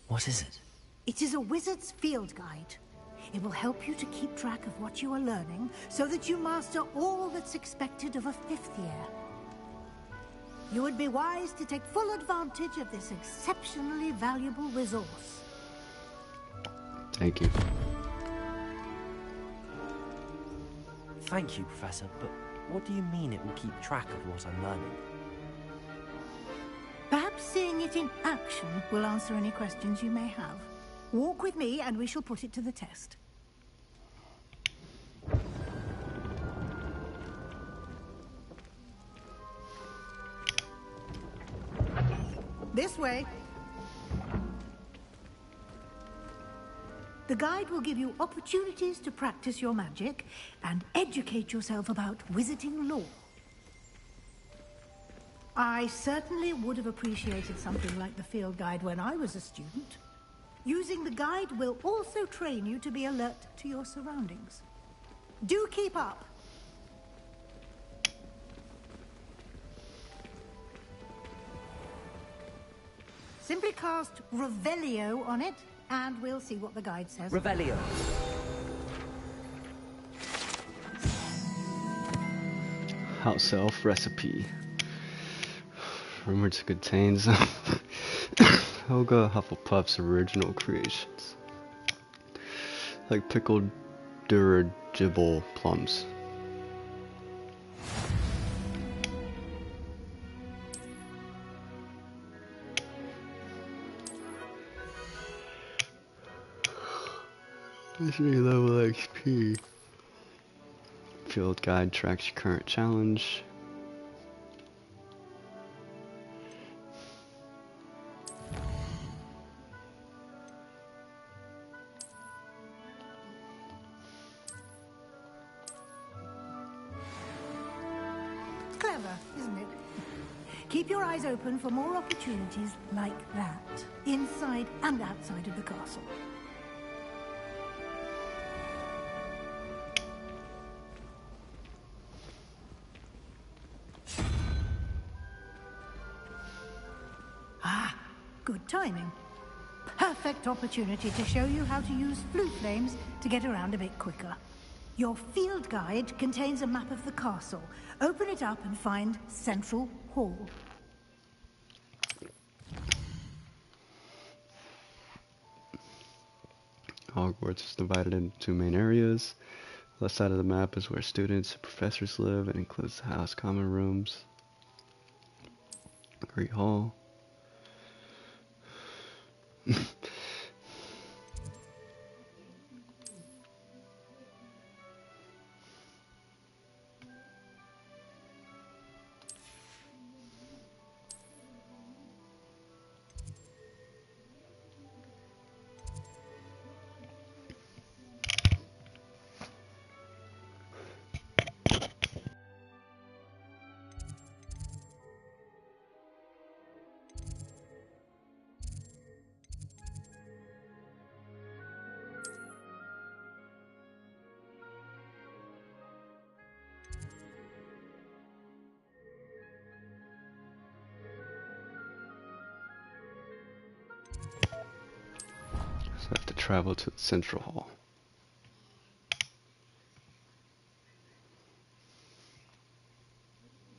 Speaker 2: What is it?
Speaker 8: It is a wizard's field guide. It will help you to keep track of what you are learning so that you master all that's expected of a 5th year. You would be wise to take full advantage of this exceptionally valuable resource.
Speaker 1: Thank you.
Speaker 2: Thank you, Professor, but what do you mean it will keep track of what I'm learning?
Speaker 8: Perhaps seeing it in action will answer any questions you may have. Walk with me and we shall put it to the test. This way. The guide will give you opportunities to practice your magic and educate yourself about wizarding lore. I certainly would have appreciated something like the field guide when I was a student. Using the guide will also train you to be alert to your surroundings. Do keep up. Simply cast Revelio on it, and we'll see what the guide says.
Speaker 2: Revelio.
Speaker 1: House elf recipe. Rumored to contain some Helga Hufflepuff's original creations, like pickled dirigible plums. History level XP. Field guide tracks your current challenge.
Speaker 8: Clever, isn't it? Keep your eyes open for more opportunities like that, inside and outside of the castle. Ah, good timing. Perfect opportunity to show you how to use flue flames to get around a bit quicker. Your field guide contains a map of the castle. Open it up and find Central Hall.
Speaker 1: Hogwarts is divided into two main areas. Left side of the map is where students and professors live. It includes the house common rooms, Great Hall. So I have to travel to the Central Hall.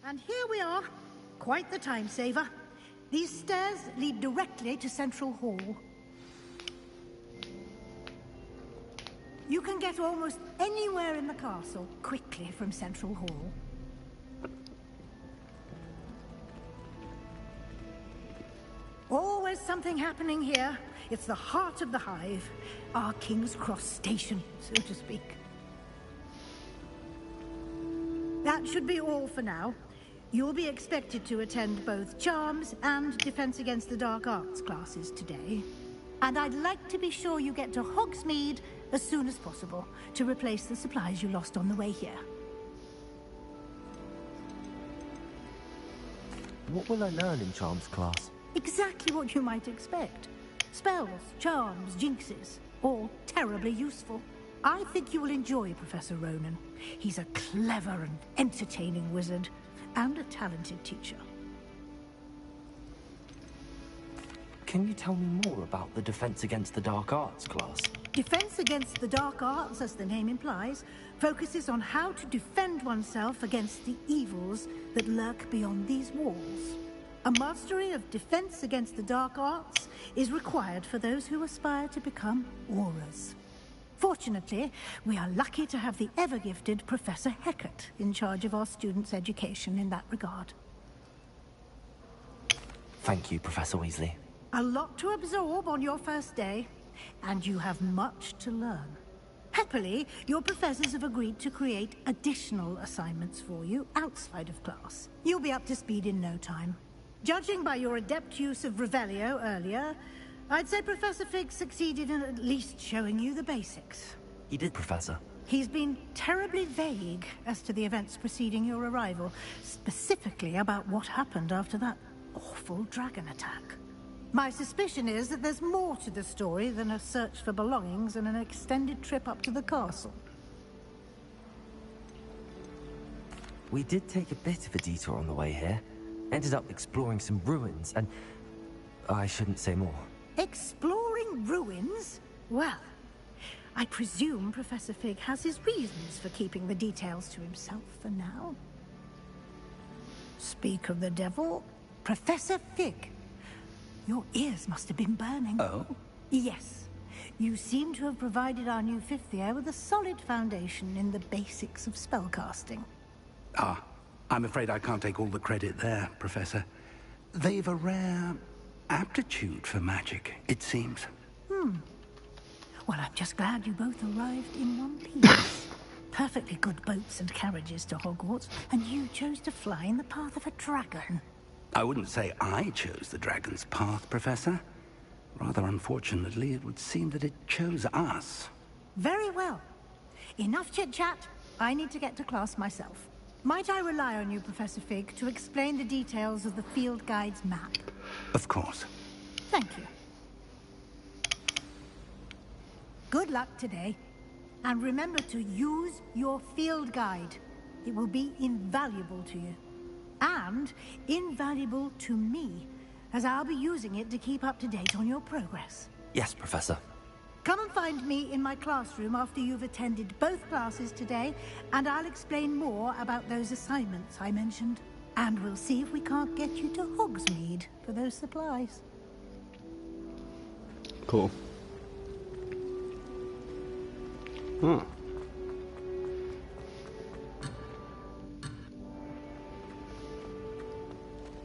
Speaker 8: And here we are. Quite the time saver. These stairs lead directly to Central Hall. You can get almost anywhere in the castle quickly from Central Hall. Always something happening here. It's the heart of the hive, our King's Cross station, so to speak. That should be all for now. You'll be expected to attend both Charms and Defense Against the Dark Arts classes today. And I'd like to be sure you get to Hogsmeade as soon as possible to replace the supplies you lost on the way here.
Speaker 2: What will I learn in Charms class?
Speaker 8: Exactly what you might expect. Spells, charms, jinxes, all terribly useful. I think you will enjoy Professor Ronan. He's a clever and entertaining wizard, and a talented teacher.
Speaker 2: Can you tell me more about the Defense Against the Dark Arts class?
Speaker 8: Defense Against the Dark Arts, as the name implies, focuses on how to defend oneself against the evils that lurk beyond these walls. A mastery of Defense Against the Dark Arts is required for those who aspire to become Aurors. Fortunately, we are lucky to have the ever-gifted Professor Hecat in charge of our students' education in that regard.
Speaker 2: Thank you, Professor Weasley.
Speaker 8: A lot to absorb on your first day, and you have much to learn. Happily, your professors have agreed to create additional assignments for you outside of class. You'll be up to speed in no time. Judging by your adept use of Revelio earlier, I'd say Professor Fig succeeded in at least showing you the basics.
Speaker 2: He did, Professor.
Speaker 8: He's been terribly vague as to the events preceding your arrival, specifically about what happened after that awful dragon attack. My suspicion is that there's more to the story than a search for belongings and an extended trip up to the castle.
Speaker 2: We did take a bit of a detour on the way here. Ended up exploring some ruins, and I shouldn't say more.
Speaker 8: Exploring ruins? Well, I presume Professor Fig has his reasons for keeping the details to himself for now. Speak of the devil, Professor Fig. Your ears must have been burning.
Speaker 4: Oh?
Speaker 8: Yes. You seem to have provided our new fifth year with a solid foundation in the basics of spellcasting.
Speaker 4: Ah, I'm afraid I can't take all the credit there, Professor. They've a rare aptitude for magic, it seems.
Speaker 8: Well, I'm just glad you both arrived in one piece. Perfectly good boats and carriages to Hogwarts, and you chose to fly in the path of a dragon.
Speaker 4: I wouldn't say I chose the dragon's path, Professor. Rather unfortunately, it would seem that it chose us.
Speaker 8: Very well. Enough chit-chat. I need to get to class myself. Might I rely on you, Professor Fig, to explain the details of the field guide's map?
Speaker 4: Of course.
Speaker 8: Thank you. Good luck today. And remember to use your field guide. It will be invaluable to you. And invaluable to me, as I'll be using it to keep up to date on your progress.
Speaker 2: Yes, Professor.
Speaker 8: Come and find me in my classroom after you've attended both classes today, and I'll explain more about those assignments I mentioned. And we'll see if we can't get you to Hogsmeade for those supplies.
Speaker 1: Cool. Huh.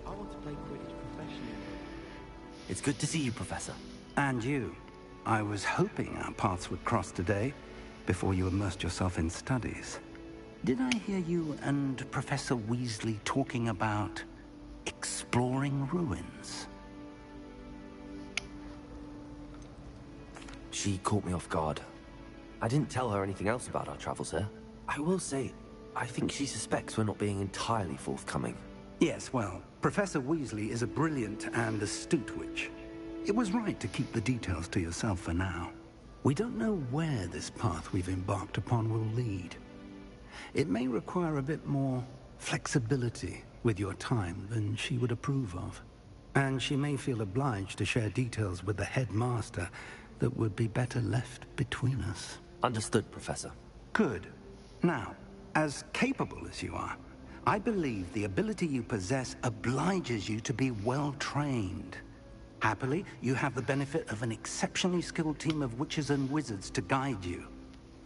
Speaker 10: I want to play Quidditch professionally.
Speaker 2: It's good to see you, Professor.
Speaker 4: And you. I was hoping our paths would cross today, before you immersed yourself in studies. Did I hear you and Professor Weasley talking about exploring ruins?
Speaker 2: She caught me off guard. I didn't tell her anything else about our travels here. I will say, I think she suspects we're not being entirely forthcoming.
Speaker 4: Yes, well, Professor Weasley is a brilliant and astute witch. It was right to keep the details to yourself for now. We don't know where this path we've embarked upon will lead. It may require a bit more flexibility with your time than she would approve of. And she may feel obliged to share details with the headmaster that would be better left between us.
Speaker 2: Understood, Professor.
Speaker 4: Good. Now, as capable as you are, I believe the ability you possess obliges you to be well trained. Happily, you have the benefit of an exceptionally skilled team of witches and wizards to guide you.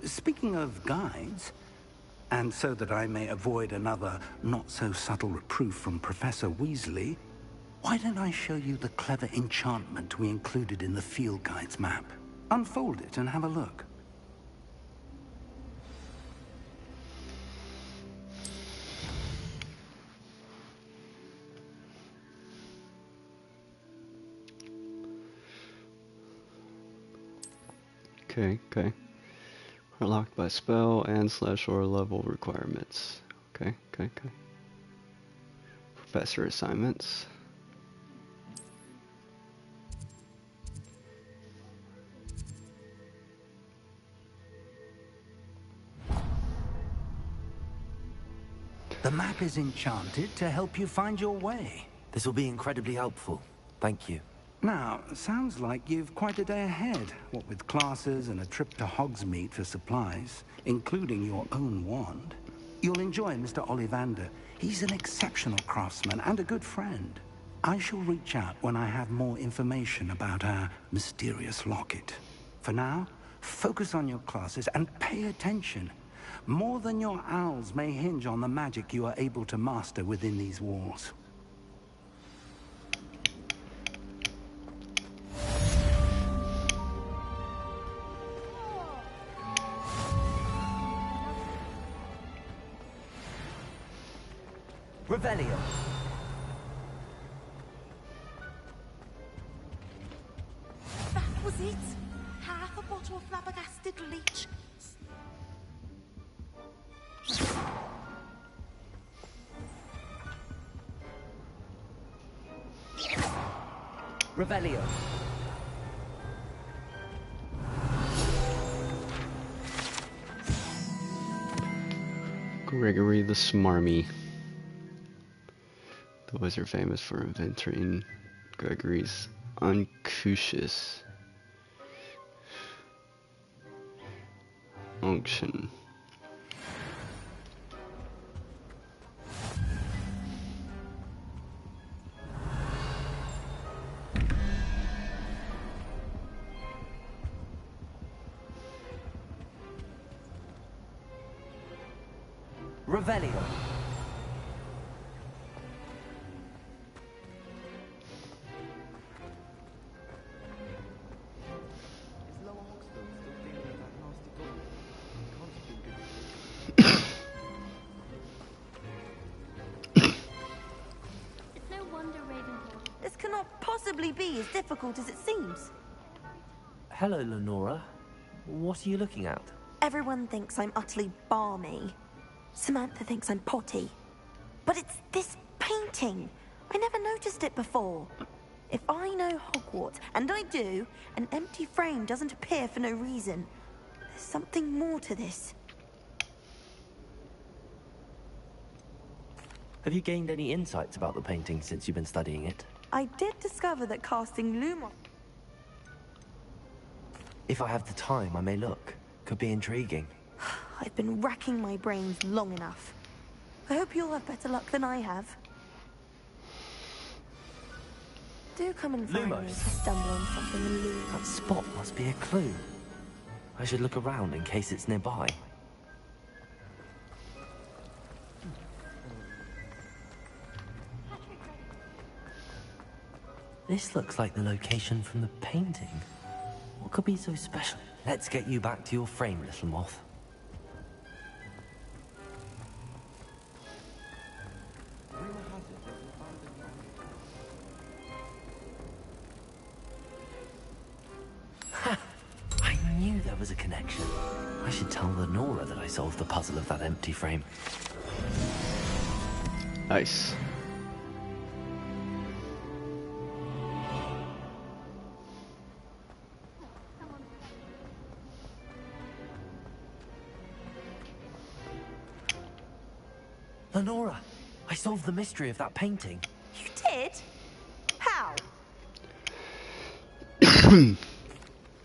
Speaker 4: Speaking of guides, and so that I may avoid another not-so-subtle reproof from Professor Weasley, why don't I show you the clever enchantment we included in the field guide's map? Unfold it and have a look.
Speaker 1: Okay. Are locked by spell and / or level requirements. Okay. Professor assignments.
Speaker 4: The map is enchanted to help you find your way.
Speaker 2: This will be incredibly helpful. Thank you.
Speaker 4: Now, sounds like you've quite a day ahead, what with classes and a trip to Hogsmeade for supplies, including your own wand. You'll enjoy Mr. Ollivander. He's an exceptional craftsman and a good friend. I shall reach out when I have more information about our mysterious locket. For now, focus on your classes and pay attention. More than your owls may hinge on the magic you are able to master within these walls.
Speaker 2: Revelio.
Speaker 3: That was it. Half a bottle of flabbergasted leech.
Speaker 2: Revelio.
Speaker 1: Gregory the Smarmy. The wizard famous for inventing Gregory's unctuous unction.
Speaker 2: Revelio.
Speaker 10: Is Lower Hogsfield still
Speaker 3: possibly be as difficult as it seems.
Speaker 2: Hello, Lenora. What are you looking at?
Speaker 3: Everyone thinks I'm utterly balmy. Samantha thinks I'm potty. But it's this painting. I never noticed it before. If I know Hogwarts, and I do, an empty frame doesn't appear for no reason. There's something more to this.
Speaker 2: Have you gained any insights about the painting since you've been studying it?
Speaker 3: I did discover that casting Lumos...
Speaker 2: If I have the time, I may look. Could be intriguing.
Speaker 3: I've been racking my brains long enough. I hope you'll have better luck than I have. Do come and find me
Speaker 2: Lumos.
Speaker 3: if you stumble on something illuminating.
Speaker 2: That spot must be a clue. I should look around in case it's nearby. This looks like the location from the painting. What could be so special? Let's get you back to your frame, little moth. Ha! I knew there was a connection. I should tell Lenora that I solved the puzzle of that empty frame.
Speaker 1: Nice.
Speaker 2: Lenora, I solved the mystery of that painting.
Speaker 3: You did? How?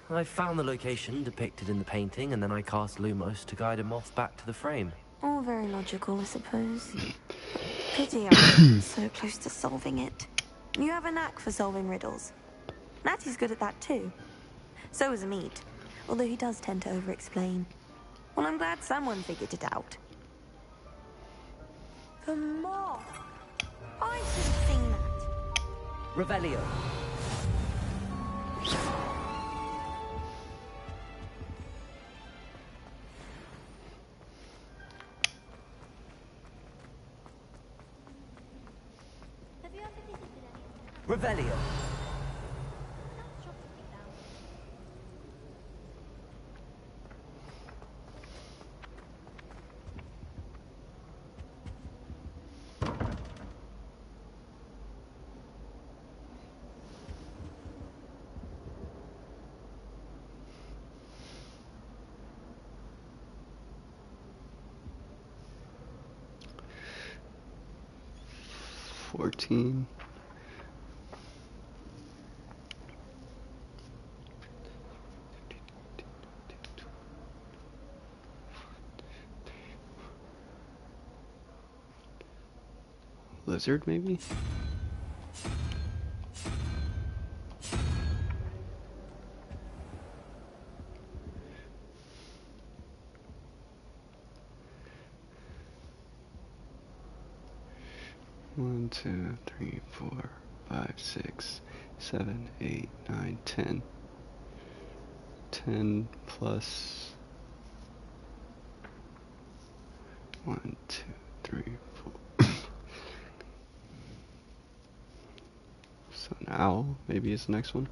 Speaker 2: I found the location depicted in the painting, and then I cast Lumos to guide a moth back to the frame.
Speaker 3: All very logical, I suppose. Pity I'm so close to solving it. You have a knack for solving riddles. Natty's good at that too. So is Amit, although he does tend to over-explain. Well, I'm glad someone figured it out. The moth! I should have seen that.
Speaker 2: Revelio. Revelio.
Speaker 1: $14. Lizard, maybe? One, 2, 3, 4, 5, 6, 7, 8, 9, 10. 10 plus 1, 2, 3, 4. So an owl maybe is the next one.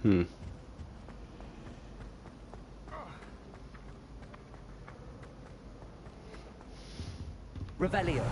Speaker 1: Hmm.
Speaker 2: Revelio.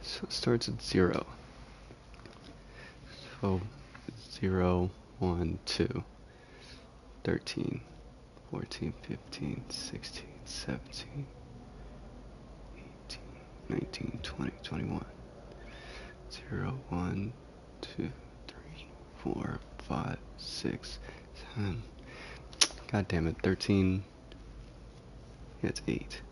Speaker 1: So it starts at 0. So 0, 1, 2, 13, 14, 15, 16, 17, 18, 19, 20, 21. 0, 1, 2, 3, 4, 5, 6, 7. God damn it, 13. Yeah, it's 8.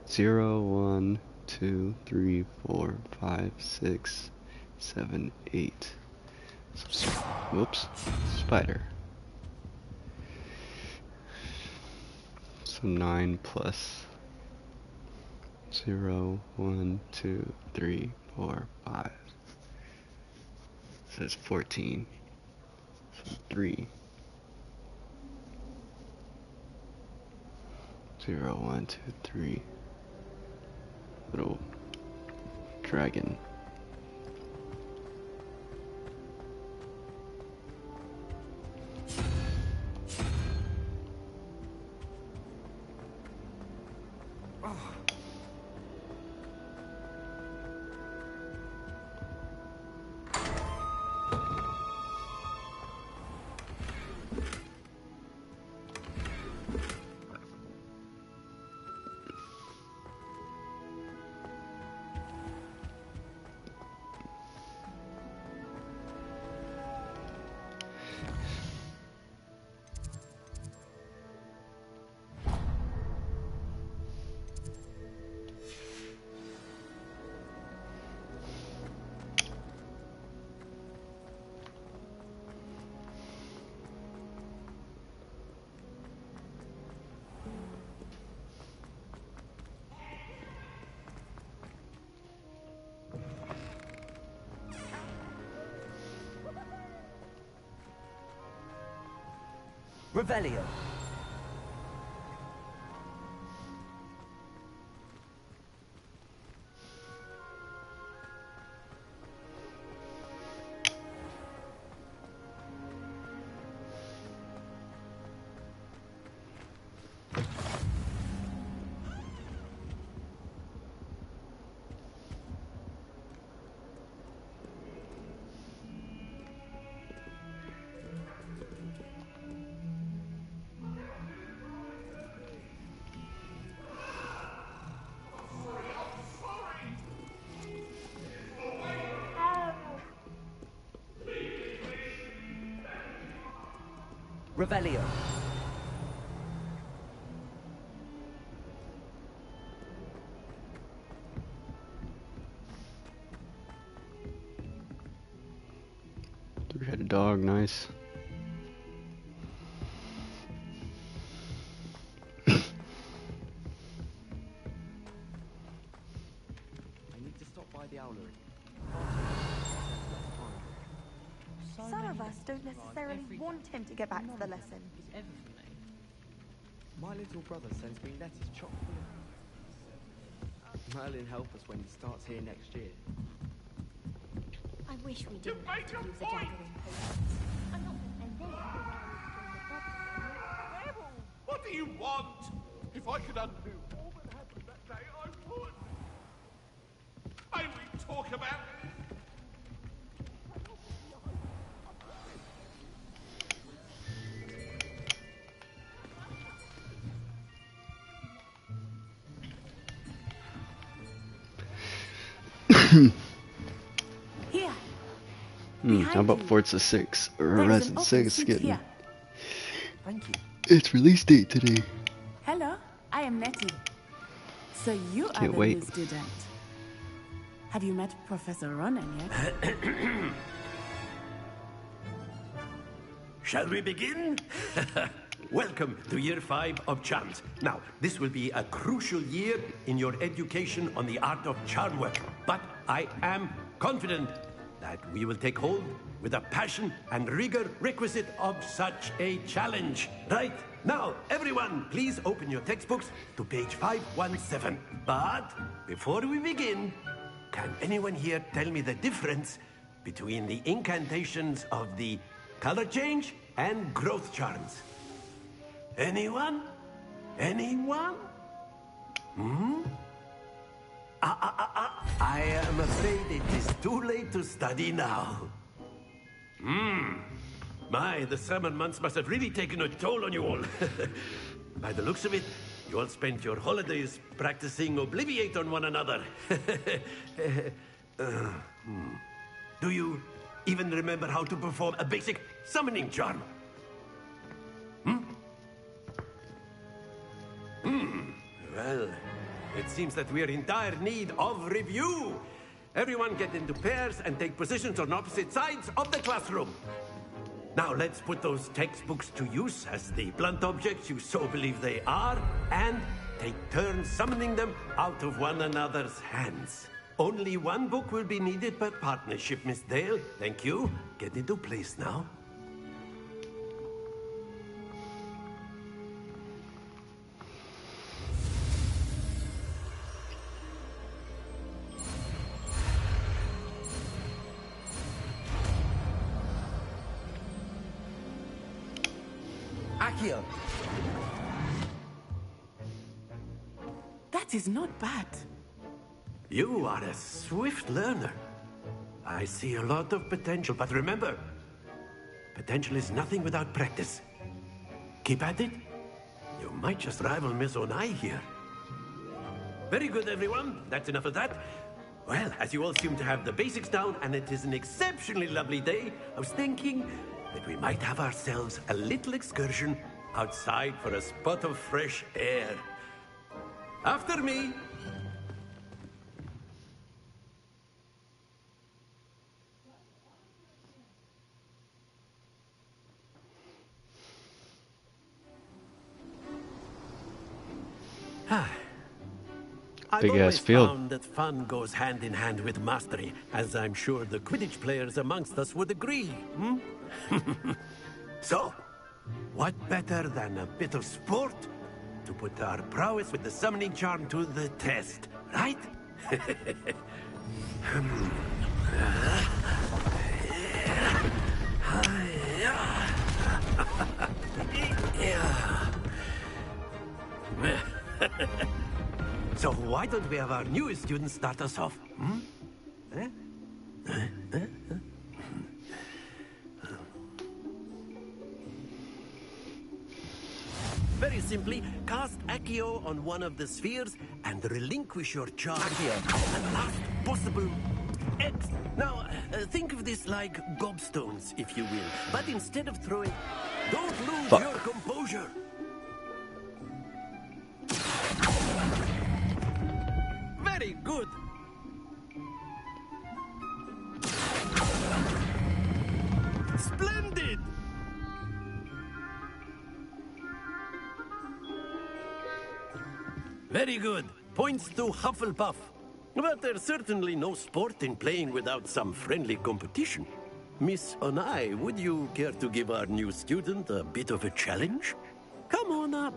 Speaker 1: 0, 1, 2, 3, 4, 5, 6, 7, 8. Whoops. Spider. So 9 plus 0, 1, 2, 3, 4, 5. So it's 14. So 3. 0, 1, 2, 3. Little dragon.
Speaker 2: Revelio. Revelio.
Speaker 1: Three-headed dog, nice.
Speaker 10: I need to stop by the owlery.
Speaker 3: Some of us don't necessarily want him to get back to the lesson.
Speaker 10: Is ever for me. My little brother sends me letters chock full of... Merlin help us when he starts here next year.
Speaker 14: I wish we didn't have to use the gathering potions.
Speaker 15: What do you want? If I could undo all that happened that day, I would. May we talk about this?
Speaker 3: Here.
Speaker 1: How about Forza 6 or Horizon 6 getting
Speaker 3: Here. Thank you.
Speaker 1: its release date today?
Speaker 16: Hello, I am Nettie. So you are
Speaker 1: Can't
Speaker 16: the
Speaker 1: wait.
Speaker 16: new student. Have you met Professor Ronan yet?
Speaker 17: Shall we begin? Welcome to Year 5 of Charms. Now, this will be a crucial year in your education on the art of charm work. But I am confident that we will take hold with the passion and rigor requisite of such a challenge. Right, now, everyone, please open your textbooks to page 517. But before we begin, can anyone here tell me the difference between the incantations of the color change and growth charms? Anyone? Anyone? I am afraid it is too late to study now. My, the summer months must have really taken a toll on you all. By the looks of it, you all spent your holidays practicing Obliviate on one another. Do you even remember how to perform a basic summoning charm? Well, it seems that we are in dire need of review. Everyone get into pairs and take positions on opposite sides of the classroom. Now let's put those textbooks to use as the blunt objects you so believe they are, and take turns summoning them out of one another's hands. Only one book will be needed per partnership, Miss Dale. Thank you. Get into place now.
Speaker 16: Akio. That is not bad.
Speaker 17: You are a swift learner. I see a lot of potential, but remember, potential is nothing without practice. Keep at it. You might just rival Miss Onai here. Very good, everyone. That's enough of that. Well, as you all seem to have the basics down, and it is an exceptionally lovely day, I was thinking that we might have ourselves a little excursion outside for a spot of fresh air. After me. I've always found that fun goes hand in hand with mastery, as I'm sure the Quidditch players amongst us would agree. So, what better than a bit of sport to put our prowess with the summoning charm to the test, right? So why don't we have our newest student start us off? Very simply, cast Accio on one of the spheres and relinquish your charge at the last possible X. Now, think of this like gobstones, if you will. But instead of throwing... Don't lose your composure. Very good. Splendid. Very good. Points to Hufflepuff. But there's certainly no sport in playing without some friendly competition. Miss Onai, would you care to give our new student a bit of a challenge? Come on up.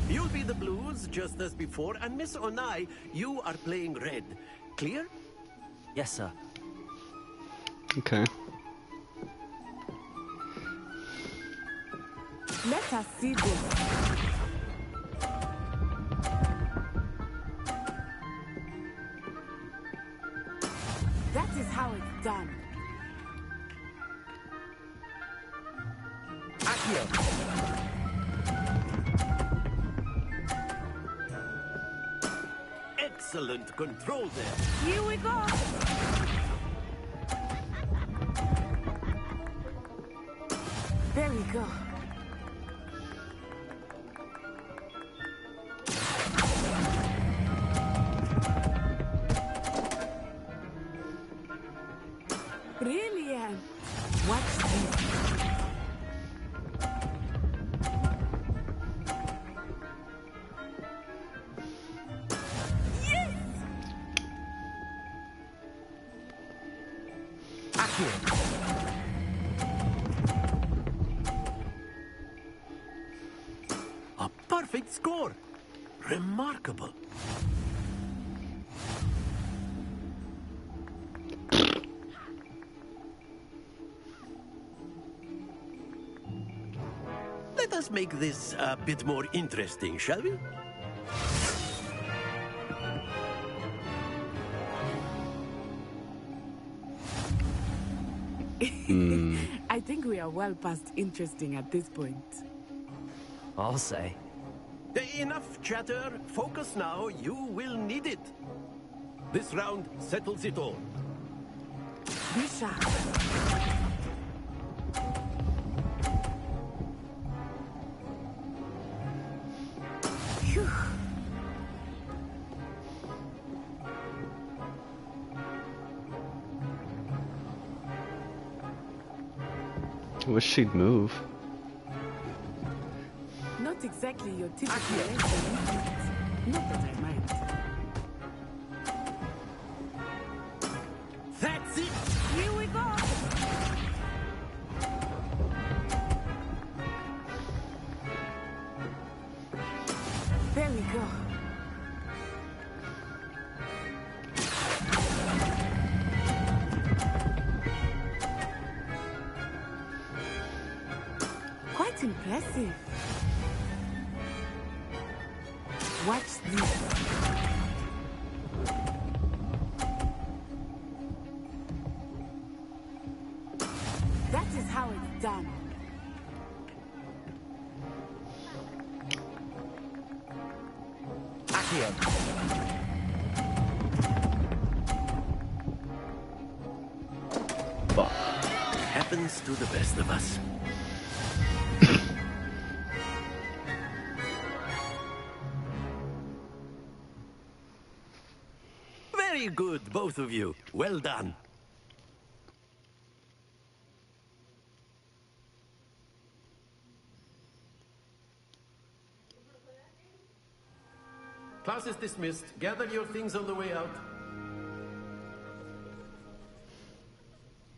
Speaker 17: You'll be the blues, just as before, and Miss Onai, you are playing red. Clear?
Speaker 2: Yes, sir.
Speaker 1: Okay.
Speaker 16: Let us see this. That is how it's done. Accio.
Speaker 17: Excellent control there.
Speaker 3: Here we go.
Speaker 16: There we go. Brilliant. Watch this. Yes!
Speaker 17: A perfect score. Remarkable. Let us make this a bit more interesting, shall we?
Speaker 16: I think we are well past interesting at this point.
Speaker 2: I'll say.
Speaker 17: Enough chatter. Focus now. You will need it. This round settles it all.
Speaker 16: Be sharp. Phew.
Speaker 1: Wish she'd move.
Speaker 16: Not exactly your typical lesson. Not that I mind.
Speaker 17: That's it!
Speaker 3: Here we go.
Speaker 16: There we go. Quite impressive. Watch this. That is how it's done.
Speaker 2: Accio.
Speaker 1: Fuck.
Speaker 17: Happens to the best of us. Very good, both of you. Well done. Class is dismissed. Gather your things on the way out.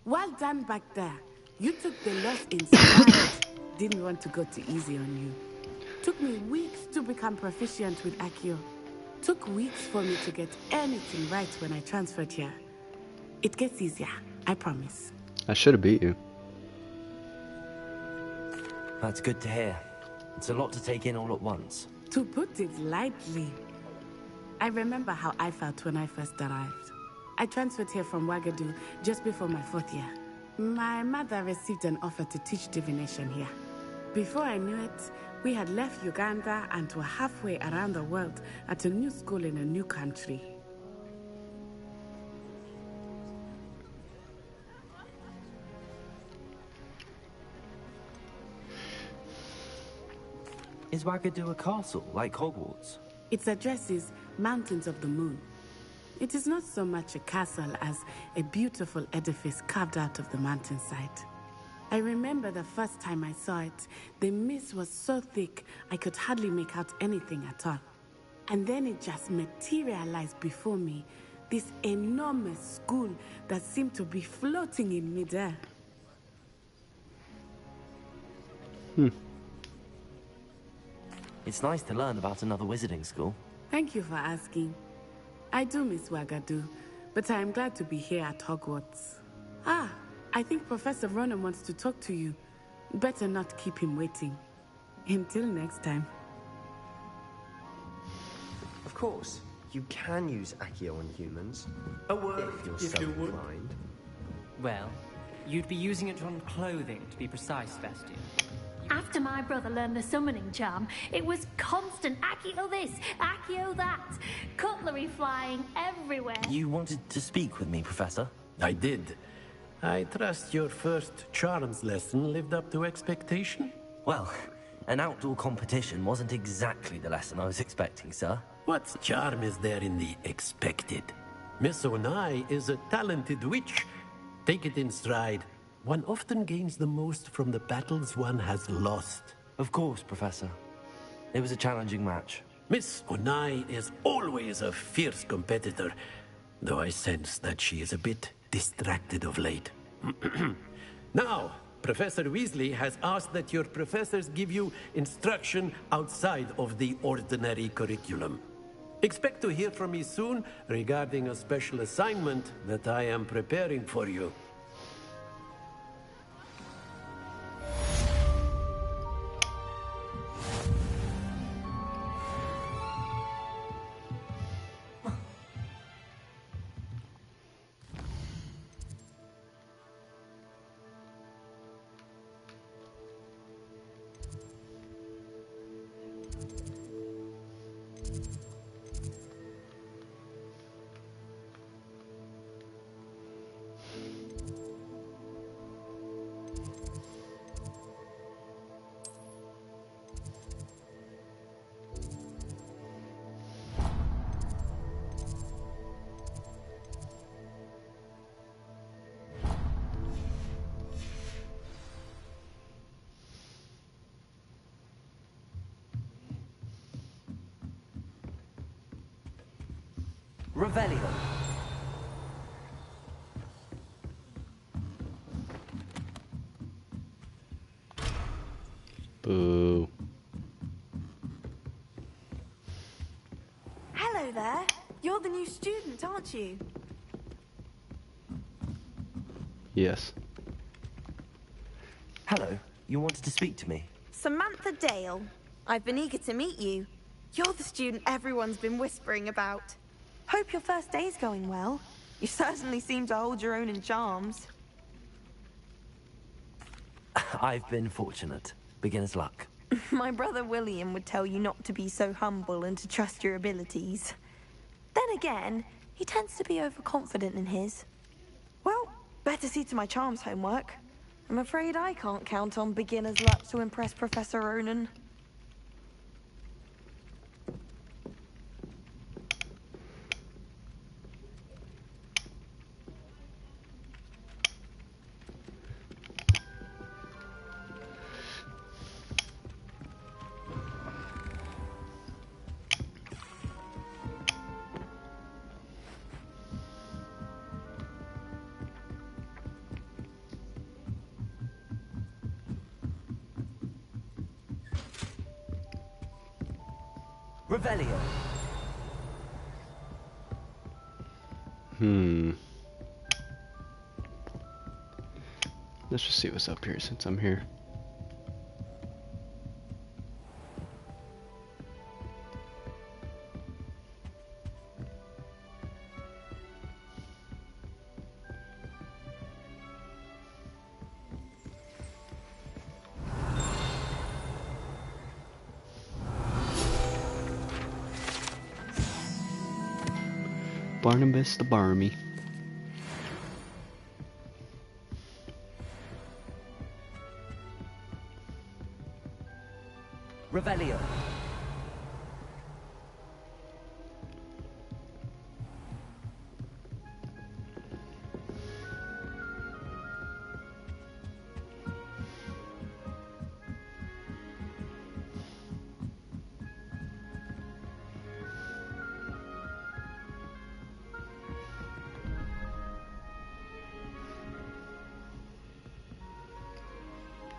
Speaker 16: Well done back there. You took the loss in stride. Didn't want to go too easy on you. Took me weeks to become proficient with Accio. Took weeks for me to get anything right when I transferred here. It gets easier, I promise.
Speaker 1: I should have beat you.
Speaker 2: That's good to hear. It's a lot to take in all at once.
Speaker 16: To put it lightly, I remember how I felt when I first arrived. I transferred here from Wagadu just before my 4th year. My mother received an offer to teach divination here. Before I knew it, we had left Uganda and were halfway around the world at a new school in a new country.
Speaker 2: Is Wagadu a castle, like Hogwarts?
Speaker 16: Its address is Mountains of the Moon. It is not so much a castle as a beautiful edifice carved out of the mountainside. I remember the first time I saw it, the mist was so thick I could hardly make out anything at all. And then it just materialized before me, this enormous school that seemed to be floating in midair.
Speaker 2: It's nice to learn about another wizarding school.
Speaker 16: Thank you for asking. I do miss Wagadu, but I am glad to be here at Hogwarts. Ah, I think Professor Ronan wants to talk to you. Better not keep him waiting. Until next time.
Speaker 10: Of course, you can use Accio on humans.
Speaker 17: A word,
Speaker 10: if you're
Speaker 17: if
Speaker 10: so
Speaker 17: you would.
Speaker 10: inclined.
Speaker 18: Well, you'd be using it on clothing, to be precise, Bastian. After my brother learned the summoning charm, it was constant Accio this, Accio that, cutlery flying everywhere.
Speaker 2: You wanted to speak with me, Professor?
Speaker 17: I did. I trust your first charms lesson lived up to expectation?
Speaker 2: Well, an outdoor competition wasn't exactly the lesson I was expecting, sir.
Speaker 17: What charm is there in the expected? Miss Onai is a talented witch. Take it in stride. One often gains the most from the battles one has lost.
Speaker 2: Of course, Professor. It was a challenging match.
Speaker 17: Miss Onai is always a fierce competitor, though I sense that she is a bit distracted of late. Now, Professor Weasley has asked that your professors give you instruction outside of the ordinary curriculum. Expect to hear from me soon regarding a special assignment that I am preparing for you.
Speaker 2: Revelio.
Speaker 1: Boo.
Speaker 3: Hello there. You're the new student, aren't you?
Speaker 1: Yes.
Speaker 2: Hello. You wanted to speak to me?
Speaker 3: Samantha Dale. I've been eager to meet you. You're the student everyone's been whispering about. Hope your first day's going well. You certainly seem to hold your own in charms.
Speaker 2: I've been fortunate. Beginner's luck.
Speaker 3: My brother William would tell you not to be so humble and to trust your abilities. Then again, he tends to be overconfident in his. Well, better see to my charms homework. I'm afraid I can't count on beginner's luck to impress Professor Ronan.
Speaker 2: Revelio.
Speaker 1: Let's just see what's up here since I'm here. Barnabas the Barmy.
Speaker 2: Revelio.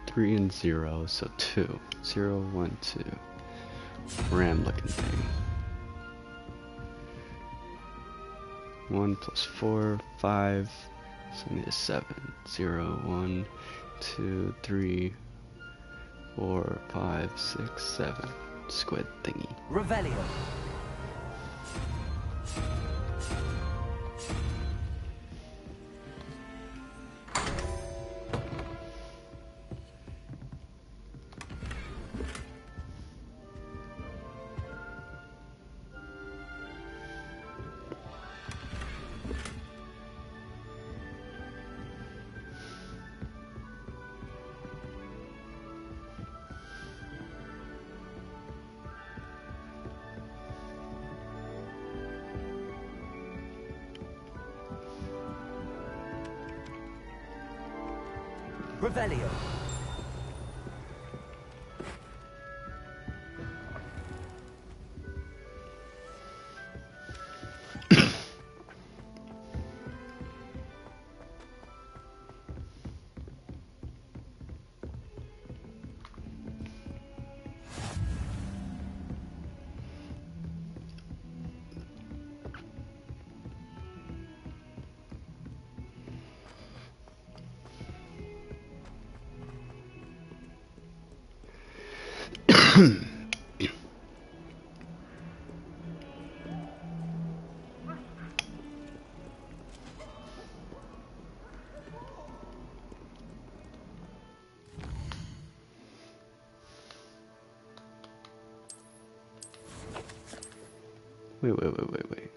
Speaker 1: Three and 0, so 2. 0, 1, 2. Ram looking thing. 1 plus 4, 5. So I need a 7. 0, 1, 2, 3, 4, 5, 6, 7. Squid thingy.
Speaker 2: Revelio. Revelio.
Speaker 1: Wait.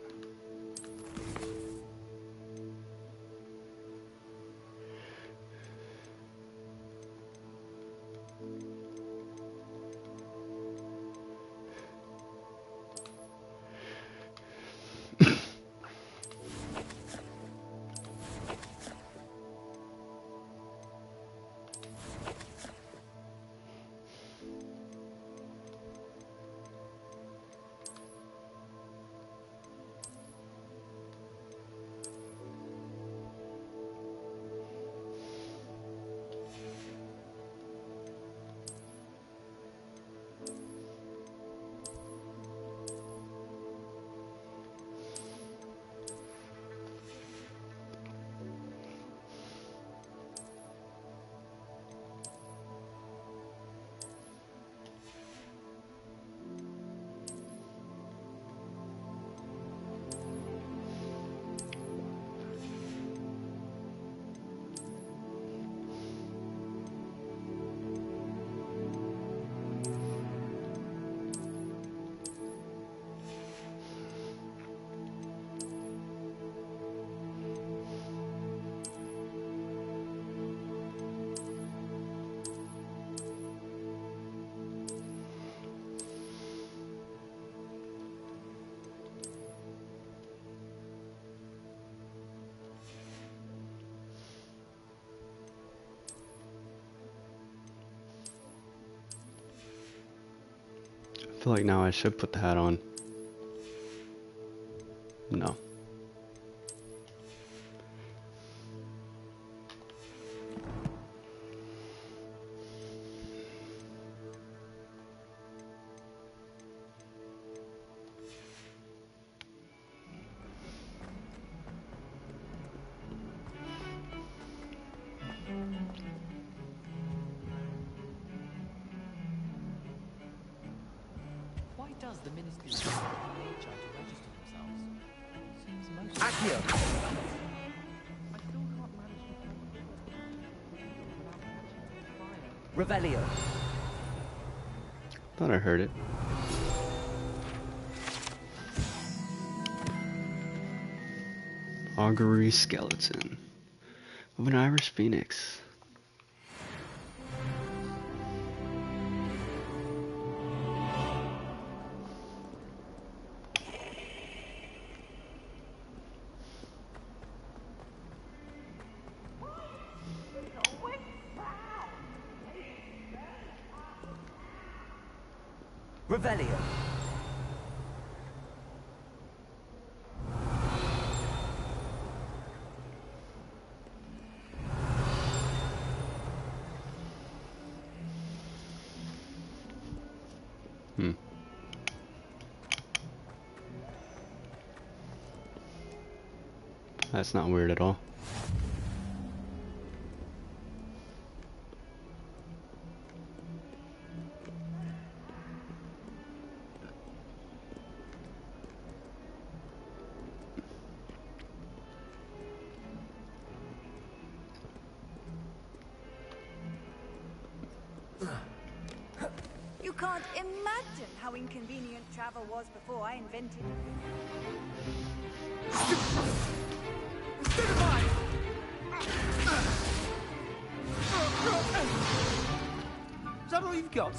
Speaker 1: I feel like now I should put the hat on. No.
Speaker 10: Why does the Ministry of HR to register themselves? Seems most...
Speaker 2: Accio!
Speaker 10: I still can't manage to...
Speaker 2: Revelio.
Speaker 1: Thought I heard it. Augury skeleton of an Irish phoenix.
Speaker 2: Revelio.
Speaker 1: That's not weird at all.
Speaker 19: You can't imagine how inconvenient travel was before I invented
Speaker 10: Is that all you've got?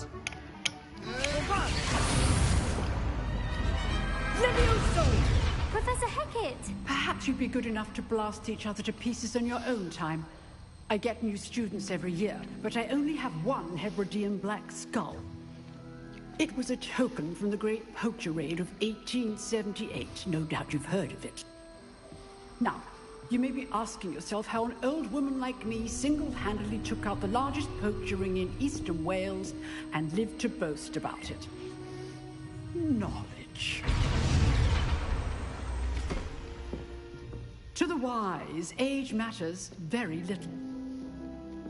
Speaker 20: Professor Hecat! Perhaps you'd be good enough to blast each other to pieces on your own time. I get new students every year, but I only have one Hebridean black skull. It was a token from the Great Poacher Raid of 1878. No doubt you've heard of it. Now, you may be asking yourself how an old woman like me single-handedly took out the largest poacher ring in eastern Wales and lived to boast about it. Knowledge. To the wise, age matters very little.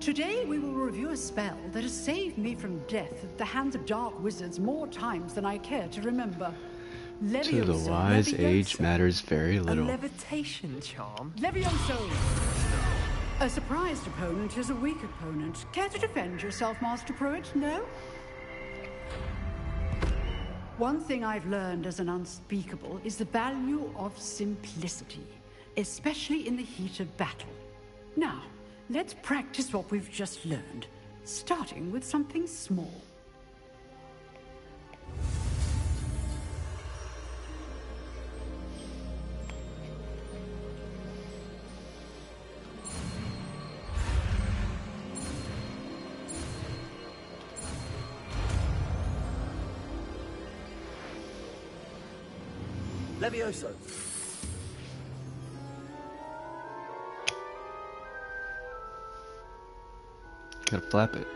Speaker 20: Today we will review a spell that has saved me from death at the hands of dark wizards more times than I care to remember.
Speaker 1: To the wise, age matters very little.
Speaker 10: A levitation charm?
Speaker 20: Levioso! A surprised opponent is a weak opponent. Care to defend yourself, Master Pruitt? No? One thing I've learned as an unspeakable is the value of simplicity, especially in the heat of battle. Now, let's practice what we've just learned, starting with something small.
Speaker 10: Levioso.
Speaker 1: Gotta flap it.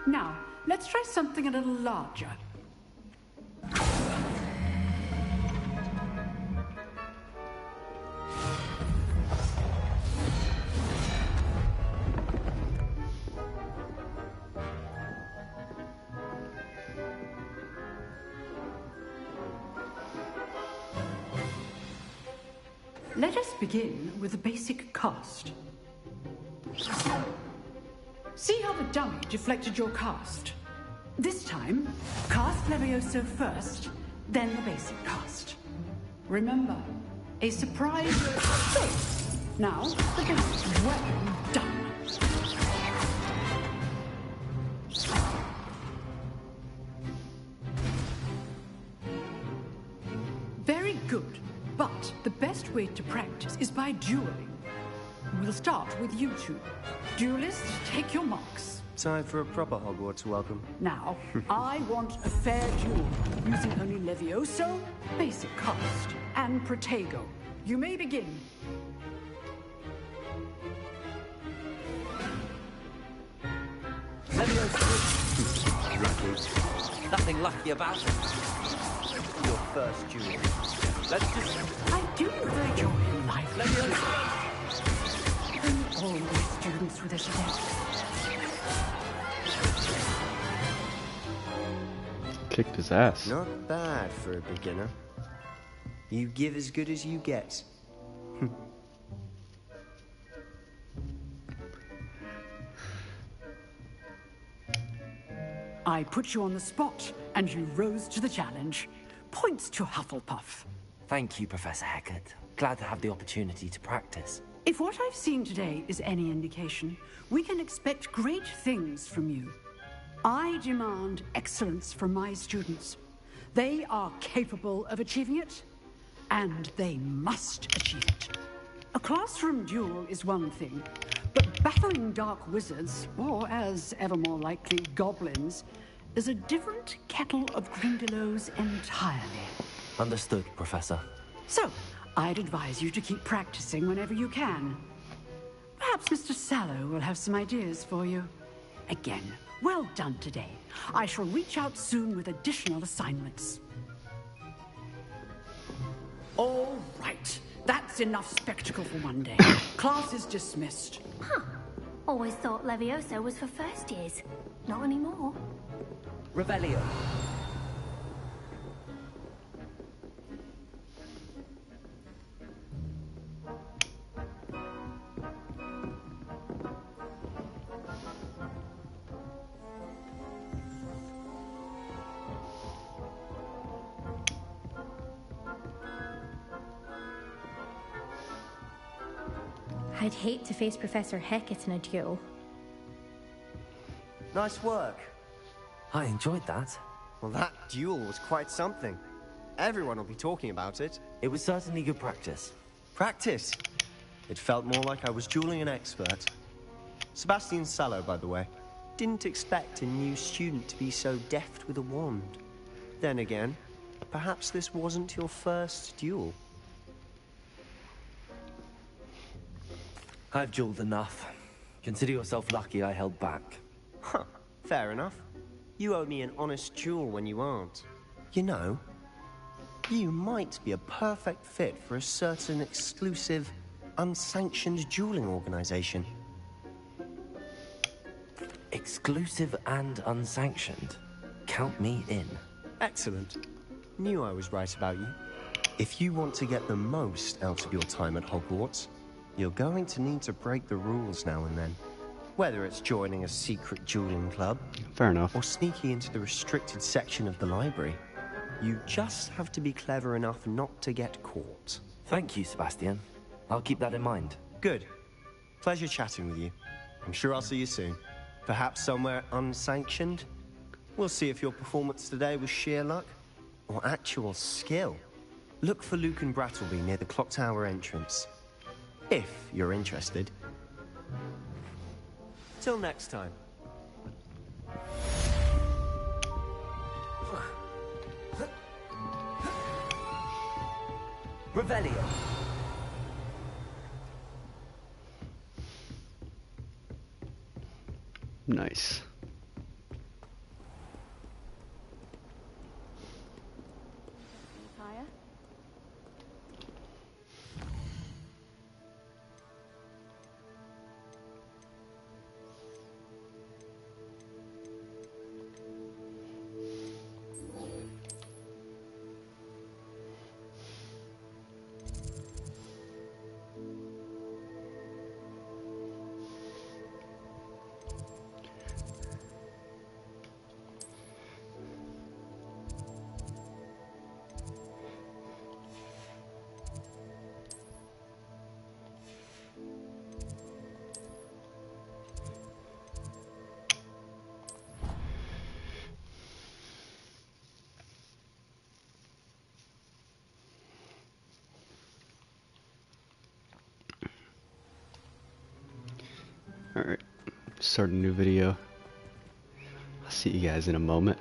Speaker 20: Now, let's try something a little larger. Let us begin with the basic cast. See how the dummy deflected your cast? This time, cast Levioso first, then the basic cast. Remember, a surprise... Now, the basic. Well done. Very good. But the best way to practice is by dueling. We'll start with you two. Duelists, take your marks.
Speaker 10: Time for a proper Hogwarts welcome.
Speaker 20: Now, I want a fair duel, using only Levioso, basic cast, and Protego. You may begin.
Speaker 10: Levioso. Nothing lucky about it. Your first duel. Let's just...
Speaker 20: I do enjoy joy in life.
Speaker 10: Levioso.
Speaker 20: All my students with us today.
Speaker 1: Kicked his ass.
Speaker 10: Not bad for a beginner. You give as good as you get.
Speaker 20: I put you on the spot, and you rose to the challenge. Points to Hufflepuff.
Speaker 2: Thank you, Professor Hecat. Glad to have the opportunity to practice.
Speaker 20: If what I've seen today is any indication, we can expect great things from you. I demand excellence from my students. They are capable of achieving it, and they must achieve it. A classroom duel is one thing, but battling dark wizards, or as ever more likely, goblins, is a different kettle of Grindylows entirely.
Speaker 2: Understood, Professor.
Speaker 20: So, I'd advise you to keep practicing whenever you can. Perhaps Mr. Sallow will have some ideas for you. Again, well done today. I shall reach out soon with additional assignments. All right. That's enough spectacle for one day. Class is dismissed.
Speaker 18: Huh. Always thought Levioso was for first years. Not anymore.
Speaker 10: Revelio.
Speaker 14: I'd hate to face Professor Hecat in a duel.
Speaker 10: Nice work.
Speaker 2: I enjoyed that.
Speaker 10: Well, that duel was quite something. Everyone will be talking about it.
Speaker 2: It was certainly good practice.
Speaker 10: Practice? It felt more like I was dueling an expert. Sebastian Sallow, by the way. Didn't expect a new student to be so deft with a wand. Then again, perhaps this wasn't your first duel.
Speaker 2: I've dueled enough. Consider yourself lucky I held back.
Speaker 10: Huh, fair enough. You owe me an honest duel when you aren't. You know, you might be a perfect fit for a certain exclusive, unsanctioned dueling organization.
Speaker 2: Exclusive and unsanctioned. Count me in.
Speaker 10: Excellent. Knew I was right about you. If you want to get the most out of your time at Hogwarts, you're going to need to break the rules now and then. Whether it's joining a secret dueling club,
Speaker 1: fair enough,
Speaker 10: or sneaking into the restricted section of the library, you just have to be clever enough not to get caught.
Speaker 2: Thank you, Sebastian. I'll keep that in mind.
Speaker 10: Good. Pleasure chatting with you. I'm sure I'll see you soon. Perhaps somewhere unsanctioned? We'll see if your performance today was sheer luck or actual skill. Look for Luke and Brattleby near the clock tower entrance. If you're interested. Till next time.
Speaker 2: Revelio.
Speaker 1: Nice. Alright, start a new video. I'll see you guys in a moment.